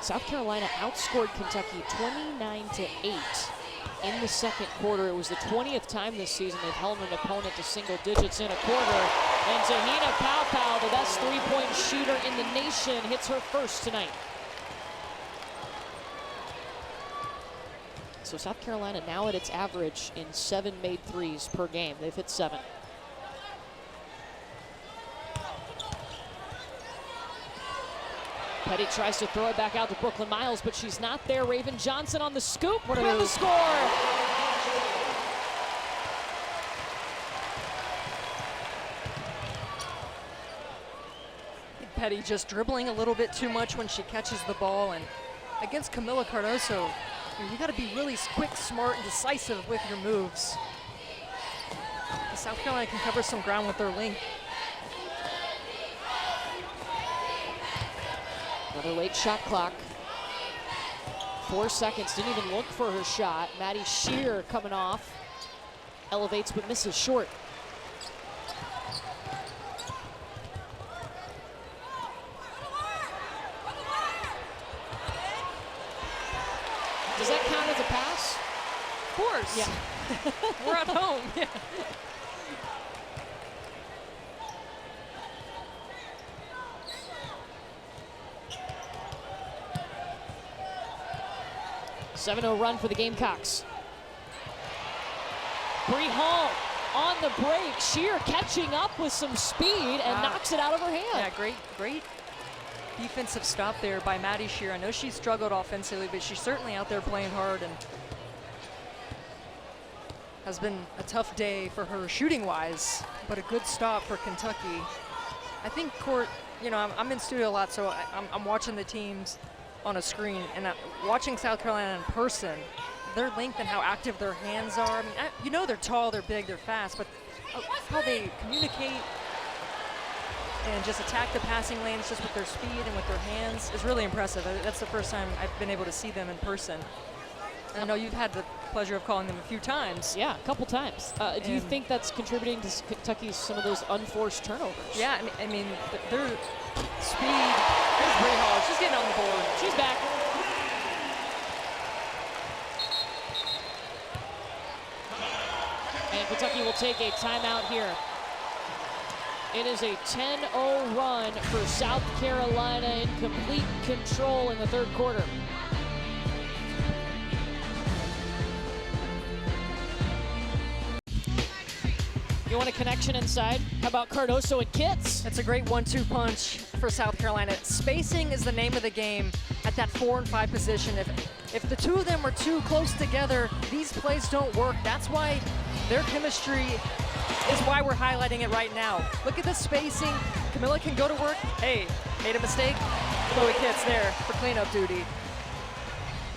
South Carolina outscored Kentucky 29-8 in the second quarter. It was the 20th time this season they've held an opponent to single digits in a quarter. And Te-Hina Pow, the best three-point shooter in the nation, hits her first tonight. So South Carolina now at its average in 7 made threes per game. They've hit 7. Petty tries to throw it back out to Brooklyn Miles, but she's not there. Raven Johnson on the scoop. What a score! Petty just dribbling a little bit too much when she catches the ball, and against Kamilla Cardoso, you got to be really quick, smart, and decisive with your moves. South Carolina can cover some ground with their length. Another late shot clock. 4 seconds, didn't even look for her shot. Maddie Scherr coming off. Elevates but misses short. Does that count as a pass? Of course. Yeah. We're at home. Yeah. .7-0 run for the Gamecocks. Bree Hall on the break. Scherr catching up with some speed and knocks it out of her hand. Yeah, great defensive stop there by Maddie Scherr. I know she struggled offensively, but she's certainly out there playing hard, and has been a tough day for her shooting-wise, but a good stop for Kentucky. I think Court, you know, I'm in studio a lot, so I'm watching the teams on a screen, and watching South Carolina in person, their length and how active their hands are. I mean, you know they're tall, they're big, they're fast, but how they communicate and just attack the passing lanes just with their speed and with their hands is really impressive. That's the first time I've been able to see them in person. And I know you've had the pleasure of calling them a few times. Yeah, a couple times. Do you think that's contributing to Kentucky's some of those unforced turnovers? Yeah, I mean their speed. There's Bree Hall. She's getting on the board. She's back. And Kentucky will take a timeout here. It is a 10-0 run for South Carolina in complete control in the third quarter. You want a connection inside? How about Cardoso and Kitts? That's a great 1-2 punch for South Carolina. Spacing is the name of the game at that 4 and 5 position. If the two of them are too close together, these plays don't work. That's why their chemistry is why we're highlighting it right now. Look at the spacing. Kamilla can go to work. Hey, made a mistake. Chloe Kitts there for cleanup duty.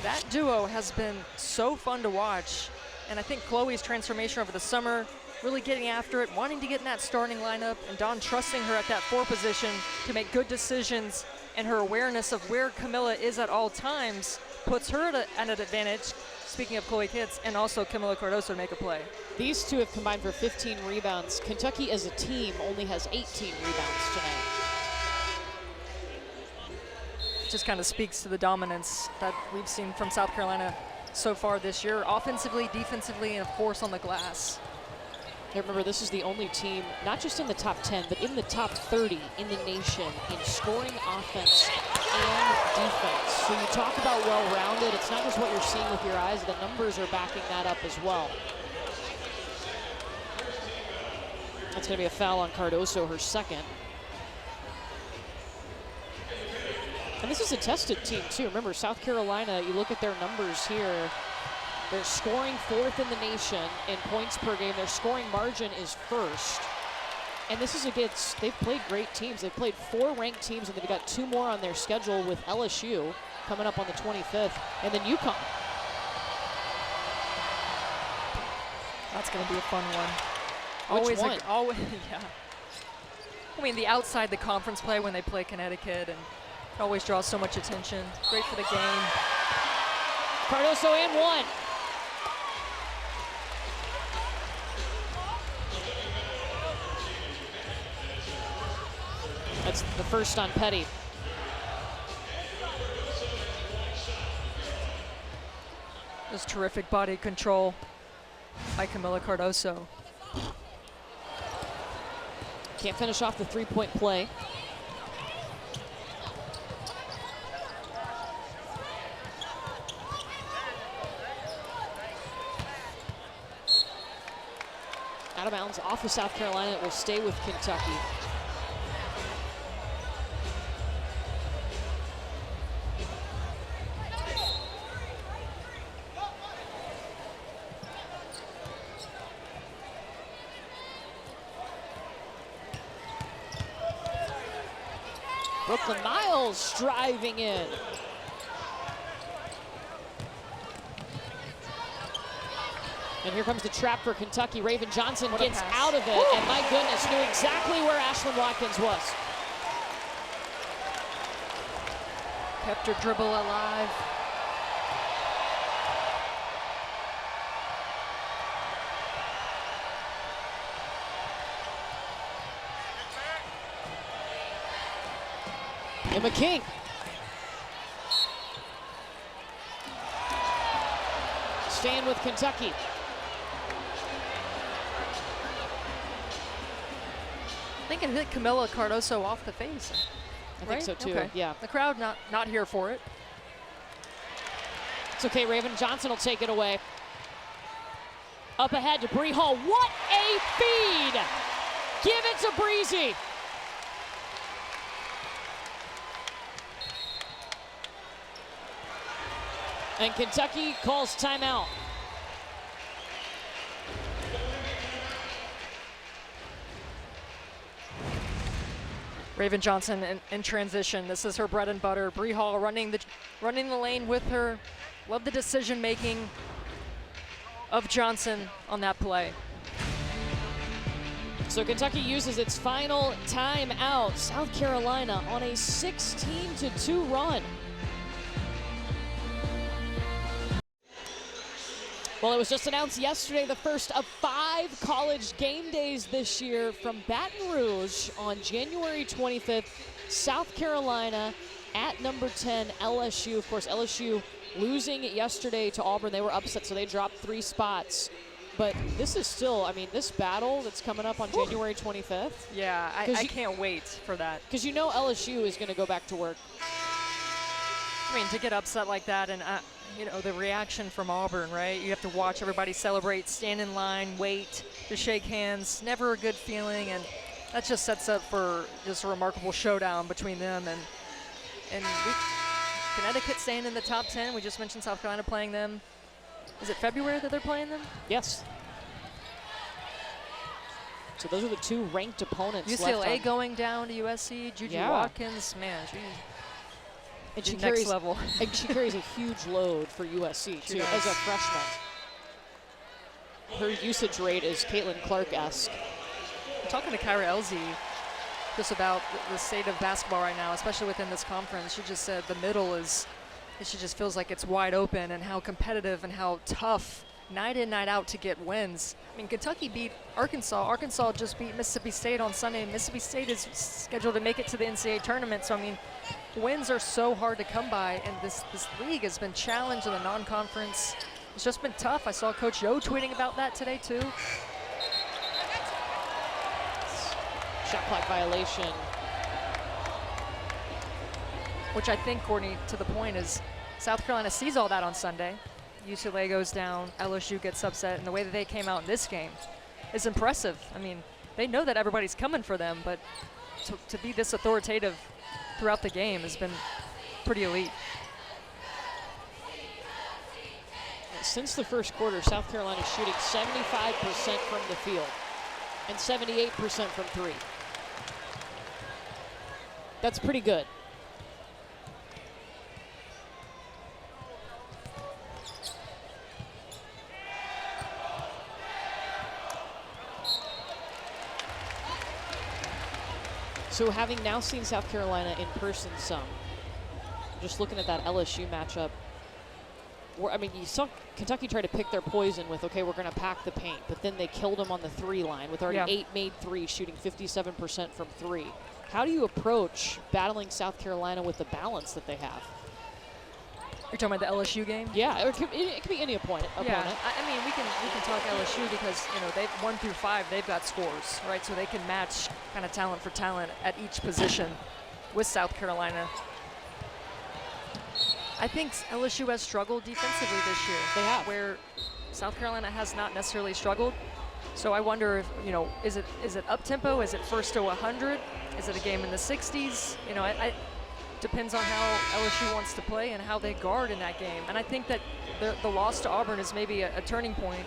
That duo has been so fun to watch. And I think Chloe's transformation over the summer, really getting after it, wanting to get in that starting lineup, and Dawn trusting her at that 4 position to make good decisions, and her awareness of where Kamilla is at all times puts her at an advantage, speaking of Chloe Kitts, and also Kamilla Cardoso to make a play. These two have combined for 15 rebounds. Kentucky as a team only has 18 rebounds tonight. Just kind of speaks to the dominance that we've seen from South Carolina so far this year, offensively, defensively, and of course on the glass. Remember, this is the only team, not just in the top 10, but in the top 30 in the nation in scoring offense and defense. So you talk about well-rounded, it's not just what you're seeing with your eyes, the numbers are backing that up as well. That's going to be a foul on Cardoso, her second. And this is a tested team, too. Remember, South Carolina, you look at their numbers here, they're scoring 4th in the nation in points per game. Their scoring margin is 1st. And this is against, they've played great teams. They've played 4 ranked teams, and they've got 2 more on their schedule with LSU coming up on the 25th, and then UConn. That's going to be a fun one. Always, one? always, yeah. I mean, the outside the conference play when they play Connecticut, and it always draws so much attention. Great for the game. Cardoso and one. That's the first on Petty. Just terrific body control by Kamilla Cardoso. Can't finish off the three-point play. Out of bounds off of South Carolina. It will stay with Kentucky. Brooklyn Miles driving in. And here comes the trap for Kentucky. Raven Johnson gets out of it, and my goodness, knew exactly where Ashlin Watkins was. Kept her dribble alive. Emma King. Staying with Kentucky. I think it hit Kamilla Cardoso off the face. I think so too, Okay. yeah. The crowd not here for it. It's okay, Raven Johnson will take it away. Up ahead to Bree Hall. What a feed! Give it to Breezy. And Kentucky calls timeout. Raven Johnson in transition. This is her bread and butter. Bree Hall running the lane with her. Love the decision making of Johnson on that play. So Kentucky uses its final timeout. South Carolina on a 16-2 run. Well, it was just announced yesterday, the first of 5 college game days this year from Baton Rouge on January 25th. South Carolina at number 10, LSU. Of course, LSU losing yesterday to Auburn. They were upset, so they dropped 3 spots. But this is still, I mean, this battle that's coming up on January 25th. Yeah, I can't wait for that. Because you know LSU is going to go back to work. I mean, to get upset like that, and you know, the reaction from Auburn, right? You have to watch everybody celebrate, stand in line, wait to shake hands. Never a good feeling, and that just sets up for just a remarkable showdown between them and Connecticut staying in the top 10. We just mentioned South Carolina playing them. Is it February that they're playing them? Yes. So those are the 2 ranked opponents. UCLA going down to USC. Juju Watkins, man, and she next carries, level. And she carries a huge load for USC too as a freshman. Her usage rate is Caitlin Clark-esque. I'm talking to Kyra Elzy just about the state of basketball right now, especially within this conference. She just said the middle is, she just feels like it's wide open, and how competitive and how tough night in, night out to get wins. I mean, Kentucky beat Arkansas. Arkansas just beat Mississippi State on Sunday. Mississippi State is scheduled to make it to the NCAA tournament. So, I mean, wins are so hard to come by, and this league has been challenged in the non-conference. It's just been tough. I saw Coach Yo tweeting about that today, too. Shot clock violation. Which I think, Courtney, to the point is South Carolina sees all that on Sunday. UCLA goes down, LSU gets upset, and the way that they came out in this game is impressive. I mean, they know that everybody's coming for them, but to be this authoritative throughout the game has been pretty elite. Since the first quarter, South Carolina is shooting 75% from the field and 78% from 3. That's pretty good. So having now seen South Carolina in person some, just looking at that LSU matchup, I mean, you saw Kentucky try to pick their poison with, okay, we're going to pack the paint, but then they killed them on the 3 line with already 8 made threes, shooting 57% from 3. How do you approach battling South Carolina with the balance that they have? You're talking about the LSU game? Yeah, it could be any opponent. Yeah, I mean, we can talk LSU because, you know, they've 1 through 5, they've got scores, right? So they can match kind of talent for talent at each position with South Carolina. I think LSU has struggled defensively this year. They have. Where South Carolina has not necessarily struggled. So I wonder if, you know, is it up tempo? Is it first to 100? Is it a game in the 60s? You know, I depends on how LSU wants to play and how they guard in that game. And I think that the loss to Auburn is maybe a turning point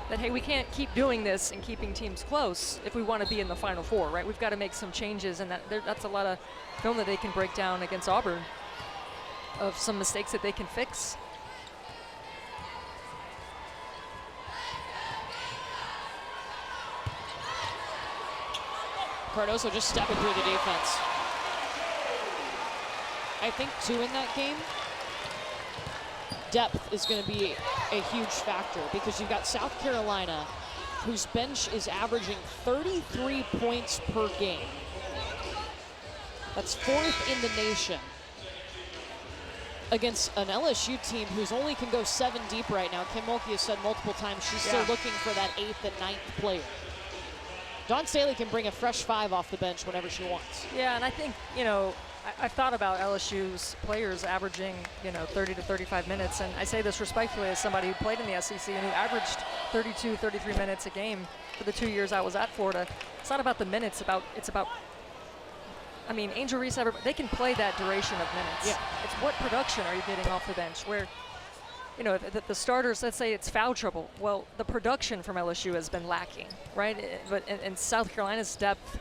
that, hey, we can't keep doing this and keeping teams close if we want to be in the Final Four, right? We've got to make some changes, and that's a lot of film that they can break down against Auburn of some mistakes that they can fix. Cardoso just stepping through the defense. I think, too, in that game, depth is going to be a huge factor because you've got South Carolina, whose bench is averaging 33 points per game. That's 4th in the nation. Against an LSU team who's only can go 7 deep right now. Kim Mulkey has said multiple times she's still looking for that 8th and 9th player. Dawn Staley can bring a fresh 5 off the bench whenever she wants. Yeah, and I think, you know, I've thought about LSU's players averaging, you know, 30 to 35 minutes, and I say this respectfully as somebody who played in the SEC and who averaged 32, 33 minutes a game for the 2 years I was at Florida. It's not about the minutes, it's about, I mean, Angel Reese, they can play that duration of minutes. Yeah. It's what production are you getting off the bench where, you know, the starters, let's say it's foul trouble. Well, the production from LSU has been lacking, right? But in South Carolina's depth,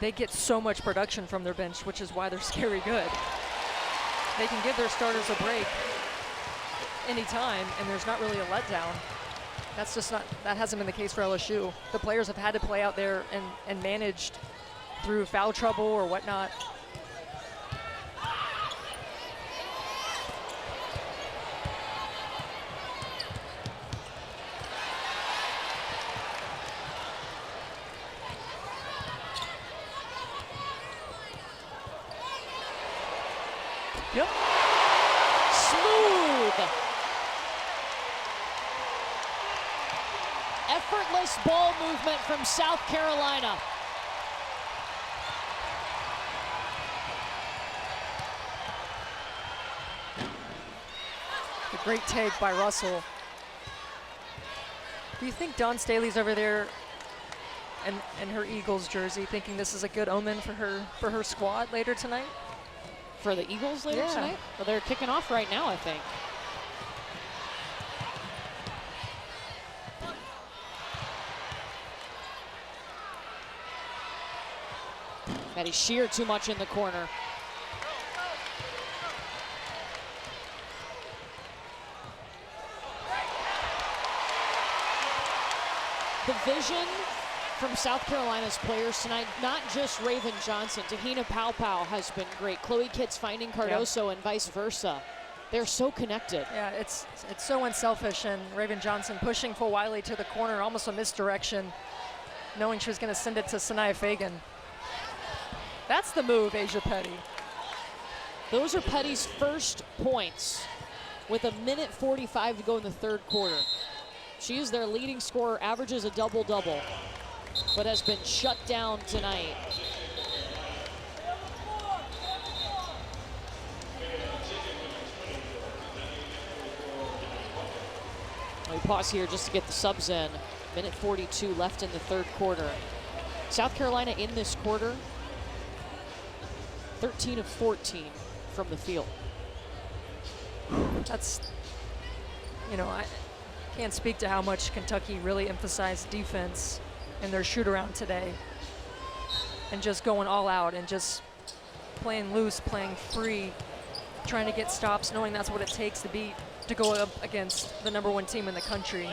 they get so much production from their bench, which is why they're scary good. They can give their starters a break anytime, and there's not really a letdown. That's just not, that hasn't been the case for LSU. The players have had to play out there and managed through foul trouble or whatnot. Yep. Smooth. Effortless ball movement from South Carolina. A great take by Russell. Do you think Dawn Staley's over there in her Eagles jersey thinking this is a good omen for her squad later tonight? For the Eagles later tonight? Well, they're kicking off right now, I think. Maddie Scherr too much in the corner. The vision from South Carolina's players tonight, not just Raven Johnson, Te-Hina Pow has been great. Chloe Kitts finding Cardoso and vice versa. They're so connected. Yeah, it's so unselfish, and Raven Johnson pushing Fulwiley to the corner, almost a misdirection, knowing she was going to send it to Sanaya Fagan. That's the move, Ajae Petty. Those are Petty's first points with 1:45 to go in the 3rd quarter. She is their leading scorer, averages a double-double, but has been shut down tonight. We pause here just to get the subs in. 1:42 left in the 3rd quarter. South Carolina in this quarter, 13 of 14 from the field. That's, you know, I can't speak to how much Kentucky really emphasized defense in their shoot-around today, and just going all out and just playing loose, playing free, trying to get stops, knowing that's what it takes to go up against the #1 team in the country.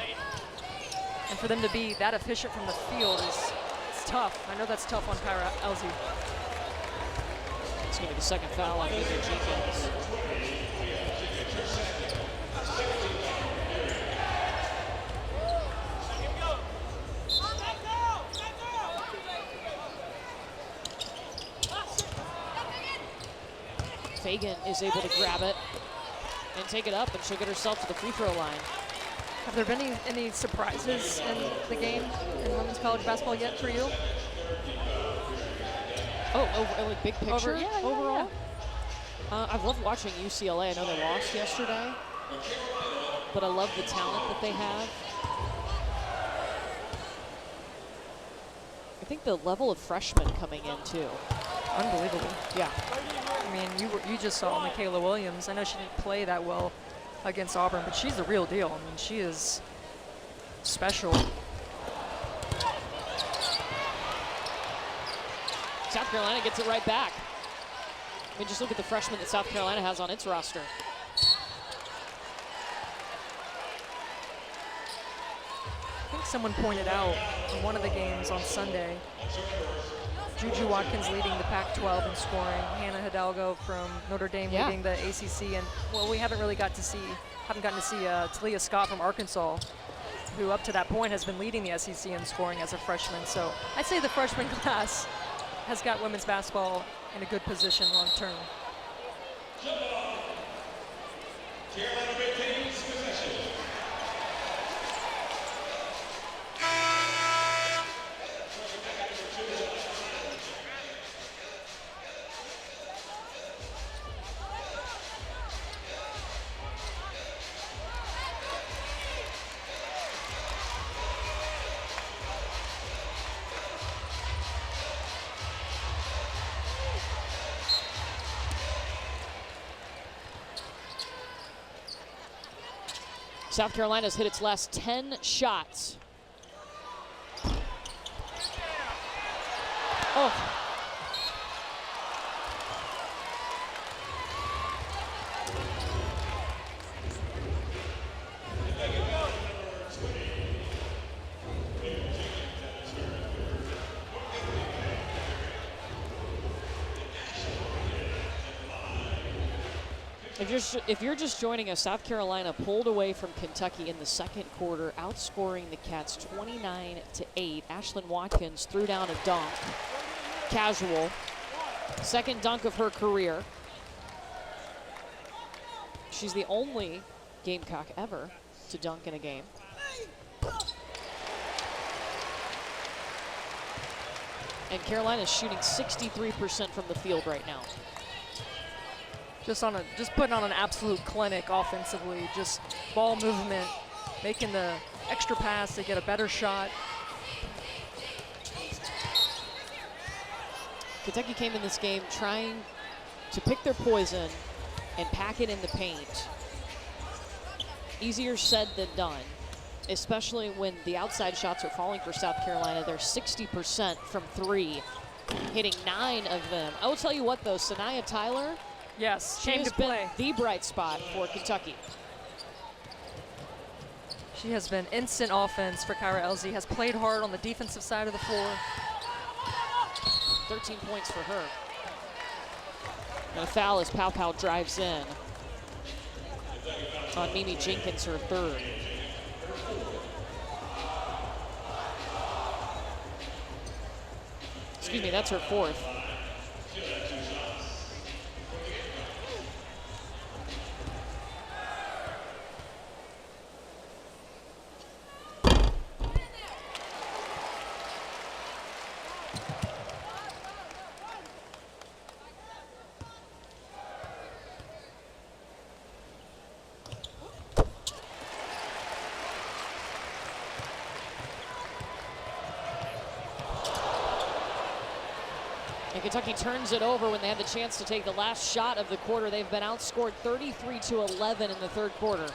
And for them to be that efficient from the field it's tough. I know that's tough on Kyra Elsie. going to be the second foul on Eniya Jenkins. Fagan is able to grab it and take it up, and she'll get herself to the free throw line. Have there been any surprises in the game in women's college basketball yet for you? Like big picture overall? Yeah. I've loved watching UCLA. I know they lost yesterday, but I love the talent that they have. I think the level of freshmen coming in too. Unbelievable. Yeah. I mean, you just saw Michaela Williams. I know she didn't play that well against Auburn, but she's the real deal. I mean, she is special. South Carolina gets it right back. I mean, just look at the freshmen that South Carolina has on its roster. I think someone pointed out in one of the games on Sunday, Juju Watkins leading the Pac-12 in scoring, Hannah Hidalgo from Notre Dame leading the ACC, and well, we haven't gotten to see Talia Scott from Arkansas, who up to that point has been leading the SEC in scoring as a freshman. So I'd say the freshman class has got women's basketball in a good position long term. South Carolina's hit its last 10 shots. Oh. If you're just joining us, South Carolina pulled away from Kentucky in the second quarter, outscoring the Cats 29-8. Ashlin Watkins threw down a dunk, casual, second dunk of her career. She's the only Gamecock ever to dunk in a game. And Carolina's shooting 63% from the field right now. Just putting on an absolute clinic offensively, just ball movement, making the extra pass to get a better shot. Kentucky came in this game trying to pick their poison and pack it in the paint. Easier said than done, especially when the outside shots are falling for South Carolina. They're 60% from three, hitting 9 of them. I will tell you what though, Sanaya Tyler, yes, she has been the bright spot for Kentucky. She has been instant offense for Kyra Elzy, has played hard on the defensive side of the floor. 13 points for her. And a foul as Pow Pow drives in on Mimi Jenkins, her third. Excuse me, that's her fourth. And Kentucky turns it over when they had the chance to take the last shot of the quarter. They've been outscored 33-11 in the third quarter.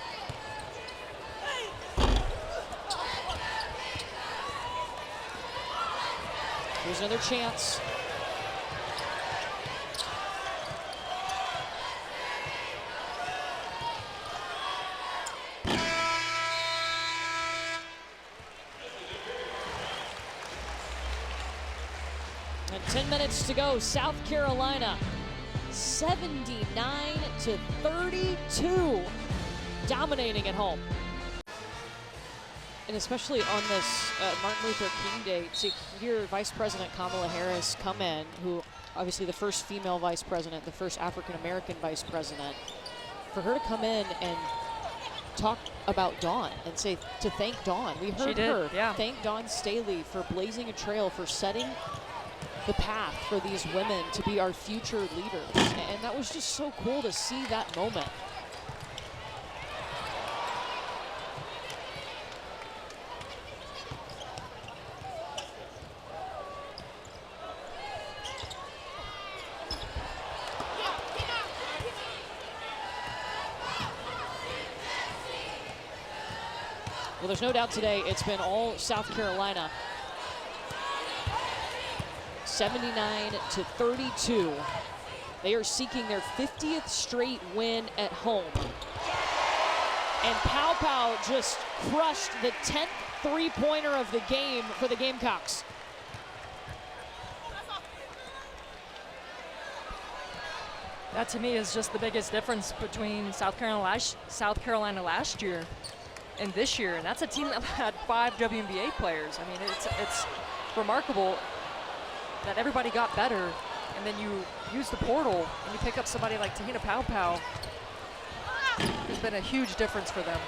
Here's another chance. And 10 minutes to go. South Carolina 79-32, dominating at home. And especially on this Martin Luther King Day, to hear Vice President Kamilla Harris come in, who obviously the first female vice president, the first African-American vice president, for her to come in and talk about Dawn and say to thank Dawn. We heard her thank Dawn Staley for blazing a trail, for setting the path for these women to be our future leaders. And that was just so cool to see that moment. Well, there's no doubt today it's been all South Carolina. 79-32. They are seeking their 50th straight win at home. And Pow Pow just crushed the 10th three-pointer of the game for the Gamecocks. That to me is just the biggest difference between South Carolina last year and this year, and that's a team that had 5 WNBA players. I mean, it's remarkable that everybody got better, and then you use the portal and you pick up somebody like Te-Hina Pow Pow. There's been a huge difference for them.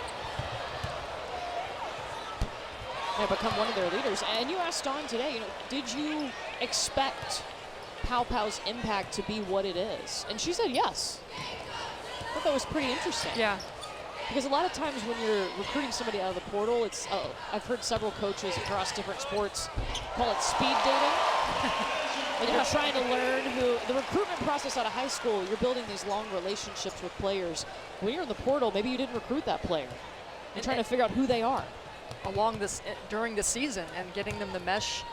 They become one of their leaders. And you asked Dawn today, you know, did you expect Pow Pow's impact to be what it is? And she said yes. I thought that was pretty interesting. Yeah. Because a lot of times when you're recruiting somebody out of the portal, it's I've heard several coaches across different sports call it speed dating. Like you're trying to learn who, the recruitment process out of high school, you're building these long relationships with players. When you're in the portal, maybe you didn't recruit that player. You're trying to figure out who they are. During the season and getting them to mesh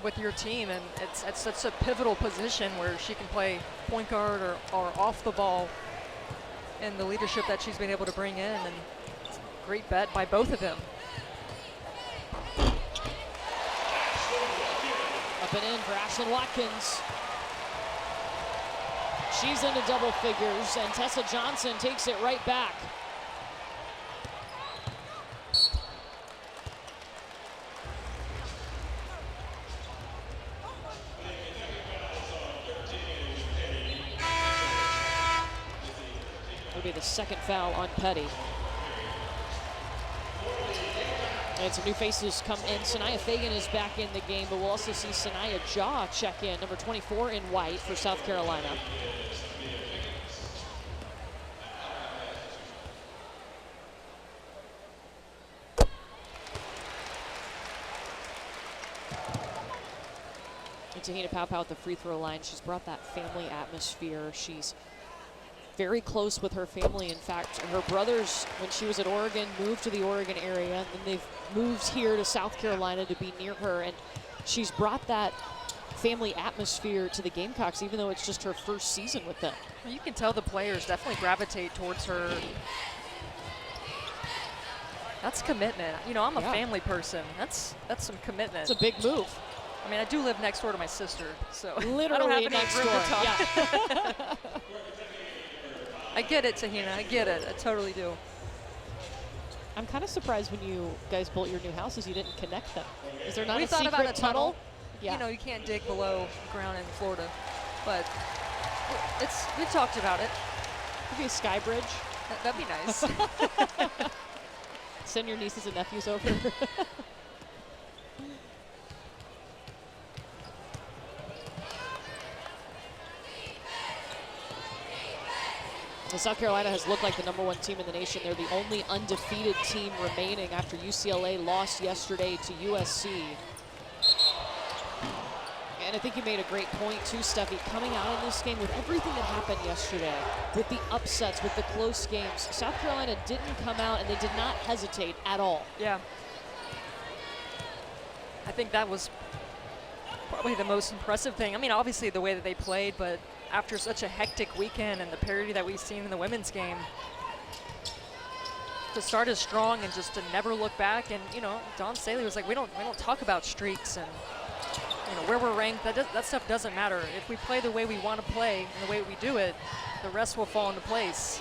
with your team, and it's such a pivotal position where she can play point guard or off the ball, and the leadership that she's been able to bring in, and it's a great bet by both of them. Up and in for Ashlin Watkins. She's into double figures, and Tessa Johnson takes it right back. Be the second foul on Petty. And some new faces come in. Sanaya Fagan is back in the game, but we'll also see Sanaya Ajae check in, number 24 in white for South Carolina. And Te-Hina Pow Pow at the free throw line. She's brought that family atmosphere. She's very close with her family. In fact, her brothers, when she was at Oregon, moved to the Oregon area, and they've moved here to South Carolina to be near her, and she's brought that family atmosphere to the Gamecocks, even though it's just her first season with them. You can tell the players definitely gravitate towards her. That's commitment. You know, I'm a family person. That's some commitment. It's a big move. I mean, I do live next door to my sister, so literally I don't have any next room door. to talk. Yeah. I get it, Te-Hina. I get it. I totally do. I'm kind of surprised when you guys built your new houses, you didn't connect them. Is there not We a thought secret about a tunnel. Yeah. You know, you can't dig below ground in Florida, but we've talked about it. Could be a sky bridge. That'd be nice. Send your nieces and nephews over. South Carolina has looked like the #1 team in the nation. They're the only undefeated team remaining after UCLA lost yesterday to USC. And I think you made a great point too, Steffi, coming out of this game with everything that happened yesterday, with the upsets, with the close games. South Carolina didn't come out and they did not hesitate at all. Yeah. I think that was probably the most impressive thing. I mean, obviously the way that they played, but after such a hectic weekend and the parity that we've seen in the women's game, to start as strong and just to never look back. And you know, Dawn Staley was like, we don't talk about streaks and where we're ranked, that stuff doesn't matter. If we play the way we want to play and the way we do it, the rest will fall into place.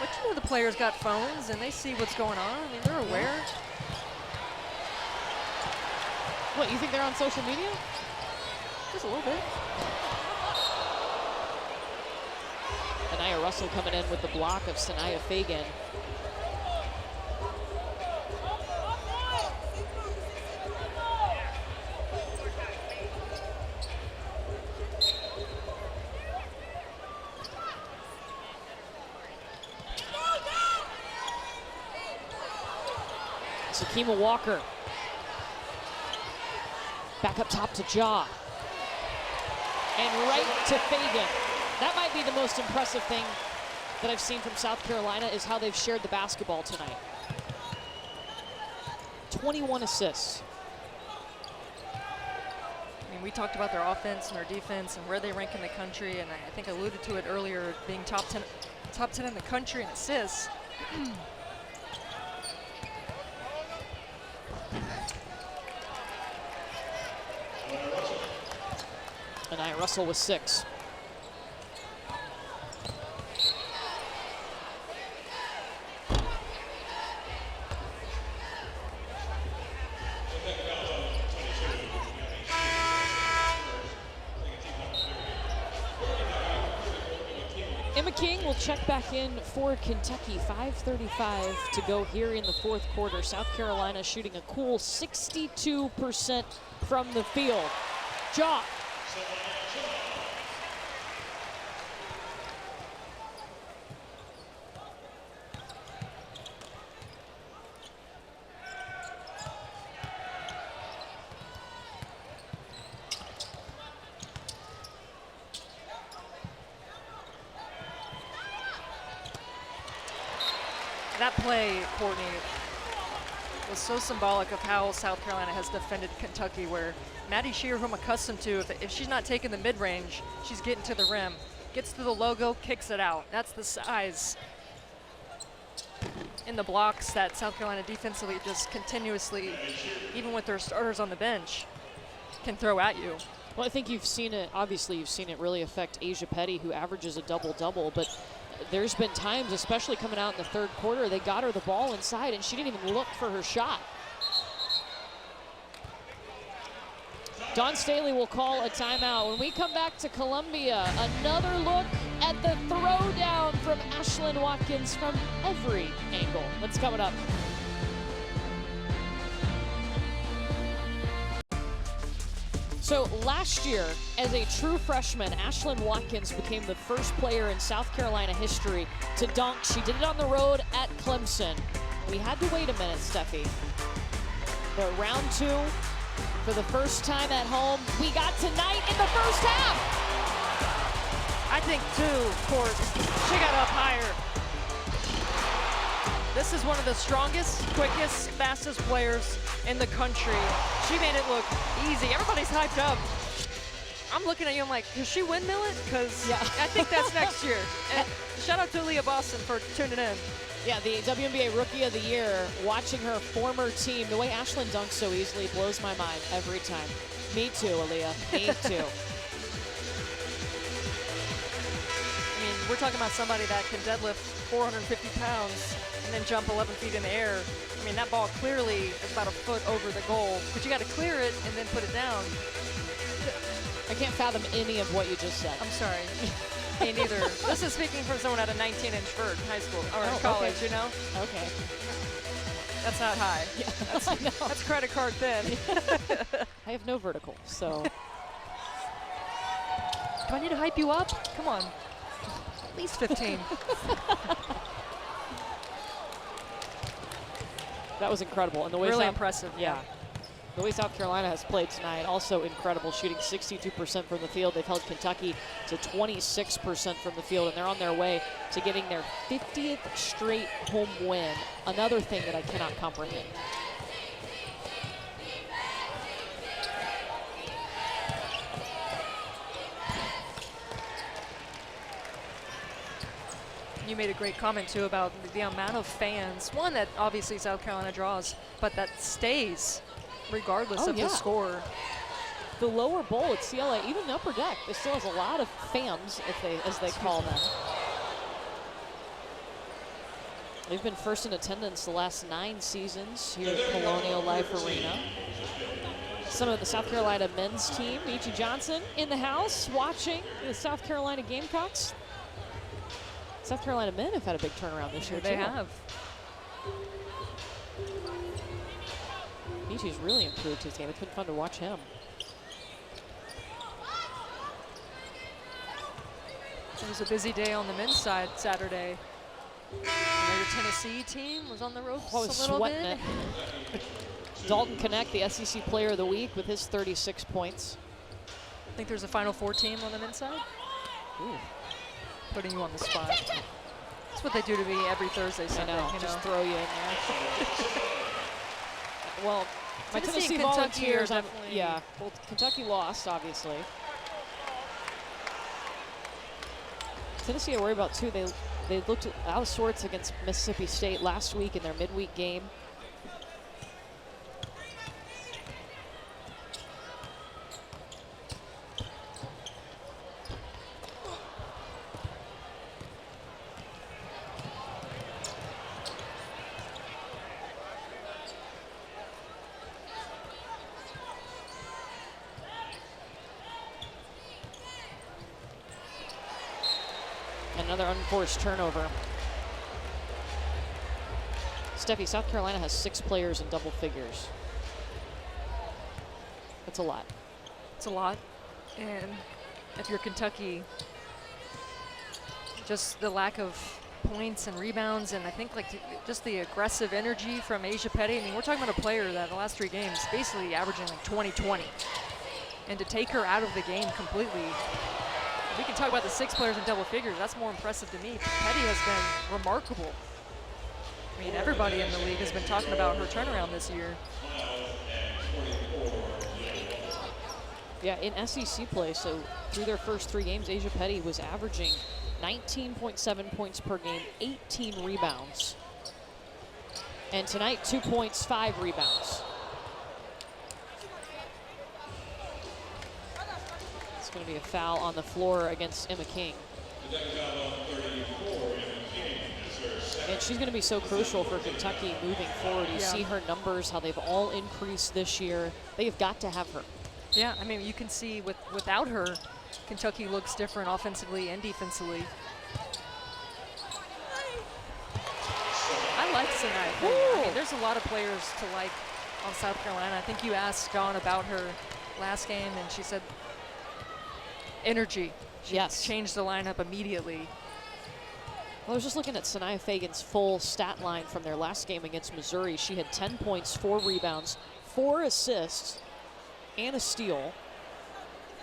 But you know, the players got phones and they see what's going on. I mean, they're aware. What, you think they're on social media? Just a little bit. Eniya Russell coming in with the block of Sanaya Fagan. Sakima Walker. Back up top to Jaw. And right to Fagan. That might be the most impressive thing that I've seen from South Carolina is how they've shared the basketball tonight. 21 assists. I mean, we talked about their offense and their defense and where they rank in the country, and I think I alluded to it earlier, being top 10 in the country in assists. Eniya Russell with 6. Emma King will check back in for Kentucky. 5:35 to go here in the fourth quarter. South Carolina shooting a cool 62% from the field. Jaw. That play, Courtney, was so symbolic of how South Carolina has defended Kentucky, where Maddie Scherr, who I'm accustomed to, if she's not taking the mid-range, she's getting to the rim. Gets to the logo, kicks it out. That's the size in the blocks that South Carolina defensively just continuously, even with their starters on the bench, can throw at you. Well, I think you've seen it, obviously you've seen it really affect Ajae Petty, who averages a double-double, but there's been times, especially coming out in the third quarter, they got her the ball inside and she didn't even look for her shot. Dawn Staley will call a timeout. When we come back to Columbia, another look at the throwdown from Ashlin Watkins from every angle. That's coming up. So last year, as a true freshman, Ashlin Watkins became the first player in South Carolina history to dunk. She did it on the road at Clemson. We had to wait a minute, Steffi. But round 2, for the first time at home, we got tonight in the first half. I think too, Court, she got up higher. This is one of the strongest, quickest, fastest players in the country. She made it look easy. Everybody's hyped up. I'm looking at you, I'm like, does she windmill it? Because yeah. I think that's next year. And shout out to Eniya Boston for tuning in. Yeah, the WNBA Rookie of the Year, watching her former team. The way Ashlin dunks so easily blows my mind every time. Me too, Aaliyah, me too. I mean, we're talking about somebody that can deadlift 450 pounds and then jump 11 feet in the air. I mean, that ball clearly is about a foot over the goal, but you got to clear it and then put it down. I can't fathom any of what you just said. I'm sorry. Me neither. This is speaking from someone at a 19-inch vert in high school or in college, okay. You know? Okay. That's not high. Yeah, that's credit card thin. I have no vertical, so. Do I need to hype you up? Come on. At least 15. That was incredible. And the way really impressive. Yeah. The way South Carolina has played tonight, also incredible, shooting 62% from the field. They've held Kentucky to 26% from the field, and they're on their way to getting their 50th straight home win. Another thing that I cannot comprehend. You made a great comment, too, about the amount of fans. One that obviously South Carolina draws, but that stays regardless of the score. the lower bowl at CLA, even the upper deck, it still has a lot of fams, as they call them. They've been first in attendance the last 9 seasons here at Colonial Life Arena. Some of the South Carolina men's team, Michi Johnson in the house watching the South Carolina Gamecocks. South Carolina men have had a big turnaround this year, They too. have. Michi's really improved his game. It's been fun to watch him. It was a busy day on the men's side Saturday. Your Tennessee team was on the ropes a little sweating bit. it. Dalton Connect, the SEC Player of the Week with his 36 points. I think there's a Final Four team on the men's side. Ooh. Putting you on the spot. That's what they do to me every Thursday, Sunday. I know, You just know? throw you in there. Well, my Tennessee Tennessee and Kentucky Volunteers, are definitely- yeah, well, Kentucky lost, obviously. Tennessee I worry about too. They looked out of sorts against Mississippi State last week in their midweek game. Another unforced turnover. Steffi, South Carolina has 6 players in double figures. That's a lot. It's a lot. And if you're Kentucky, just the lack of points and rebounds, and I think just the aggressive energy from Ajae Petty. I mean, we're talking about a player that the last 3 games basically averaging like 20-20. And to take her out of the game completely, we can talk about the 6 players in double figures. That's more impressive to me. Petty has been remarkable. I mean, everybody in the league has been talking about her turnaround this year. Yeah, in SEC play, so through their first 3 games, Ajae Petty was averaging 19.7 points per game, 18 rebounds. And tonight, 2 points, 5 rebounds. It's going to be a foul on the floor against Emma King. And she's going to be so crucial for Kentucky moving forward. You see her numbers, how they've all increased this year. They've got to have her. Yeah, I mean, you can see without her, Kentucky looks different offensively and defensively. I like Sinai. I mean, there's a lot of players to like on South Carolina. I think you asked Dawn about her last game, and she said energy. She changed the lineup immediately. Well, I was just looking at Sanaya Fagan's full stat line from their last game against Missouri. She had 10 points, 4 rebounds, 4 assists, and a steal.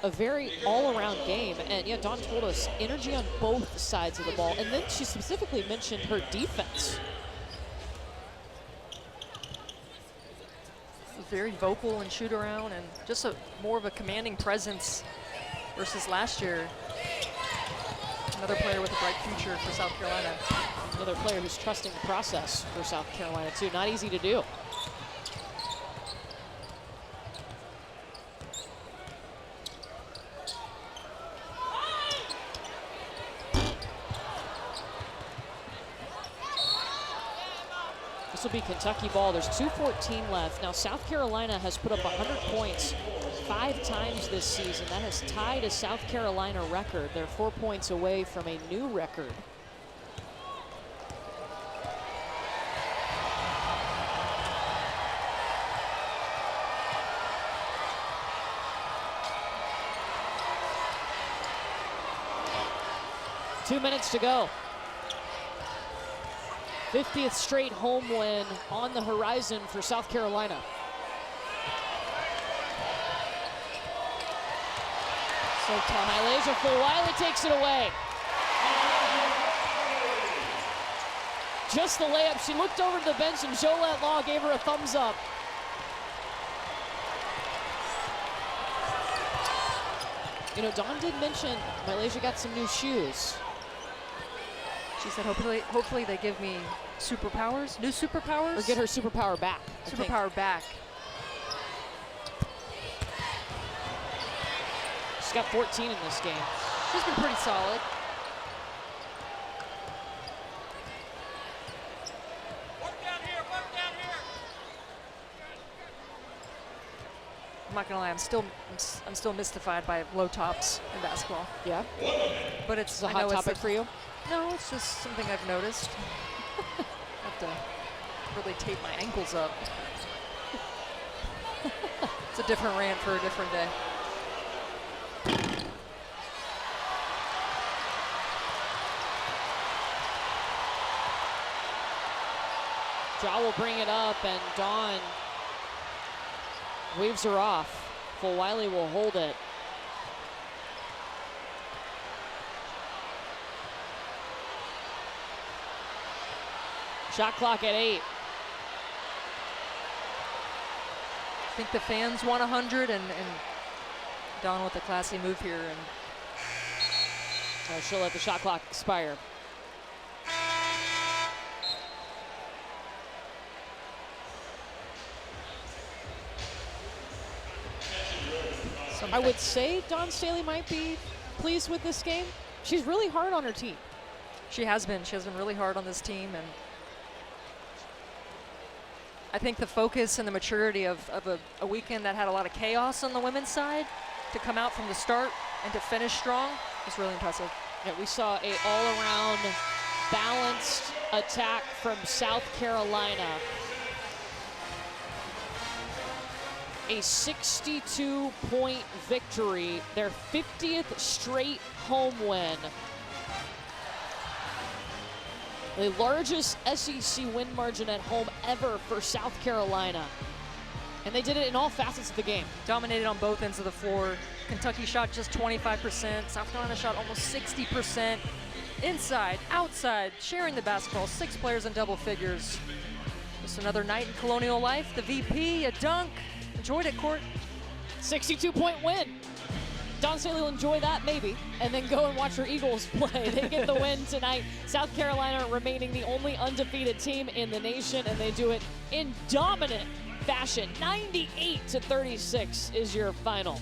A very all-around game. And yeah, Dawn told us energy on both sides of the ball. And then she specifically mentioned her defense. Very vocal and shoot around, and just more of a commanding presence versus last year. Another player with a bright future for South Carolina. Another player who's trusting the process for South Carolina, too. Not easy to do. This will be Kentucky ball. There's 2:14 left. Now, South Carolina has put up 100 points 5 times this season. That has tied a South Carolina record. They're 4 points away from a new record. Two minutes to go. 50th straight home win on the horizon for South Carolina. So Malaysia Fulwiley takes it away. Just the layup. She looked over to the bench and Jolette Law gave her a thumbs up. You know, Dawn did mention Malaysia got some new shoes. She said, hopefully they give me superpowers, new superpowers? Or get her superpower back. Superpower back. She's got 14 in this game. She's been pretty solid. I'm not gonna lie, I'm still mystified by low tops in basketball. Yeah, But it's a hot topic for you. No, it's just something I've noticed. I have to really tape my ankles up. It's a different rant for a different day. Jaw will bring it up, and Dawn waves her off. Fulwiley will hold it. Shot clock at 8. I think the fans want 100, and Dawn with a classy move here. And She'll let the shot clock expire. I would say Dawn Staley might be pleased with this game. She's really hard on her team. She has been. She has been really hard on this team, and I think the focus and the maturity of a weekend that had a lot of chaos on the women's side to come out from the start and to finish strong is really impressive. Yeah, we saw a all-around balanced attack from South Carolina. A 62-point victory, their 50th straight home win. The largest SEC win margin at home ever for South Carolina. And they did it in all facets of the game. Dominated on both ends of the floor. Kentucky shot just 25%. South Carolina shot almost 60%. Inside, outside, sharing the basketball. 6 players in double figures. Just another night in Colonial life. The VP, a dunk. Enjoyed it, Court. 62-point win. Dawn Staley will enjoy that, maybe, and then go and watch her Eagles play. They get the win tonight. South Carolina remaining the only undefeated team in the nation, and they do it in dominant fashion. 98-36 is your final.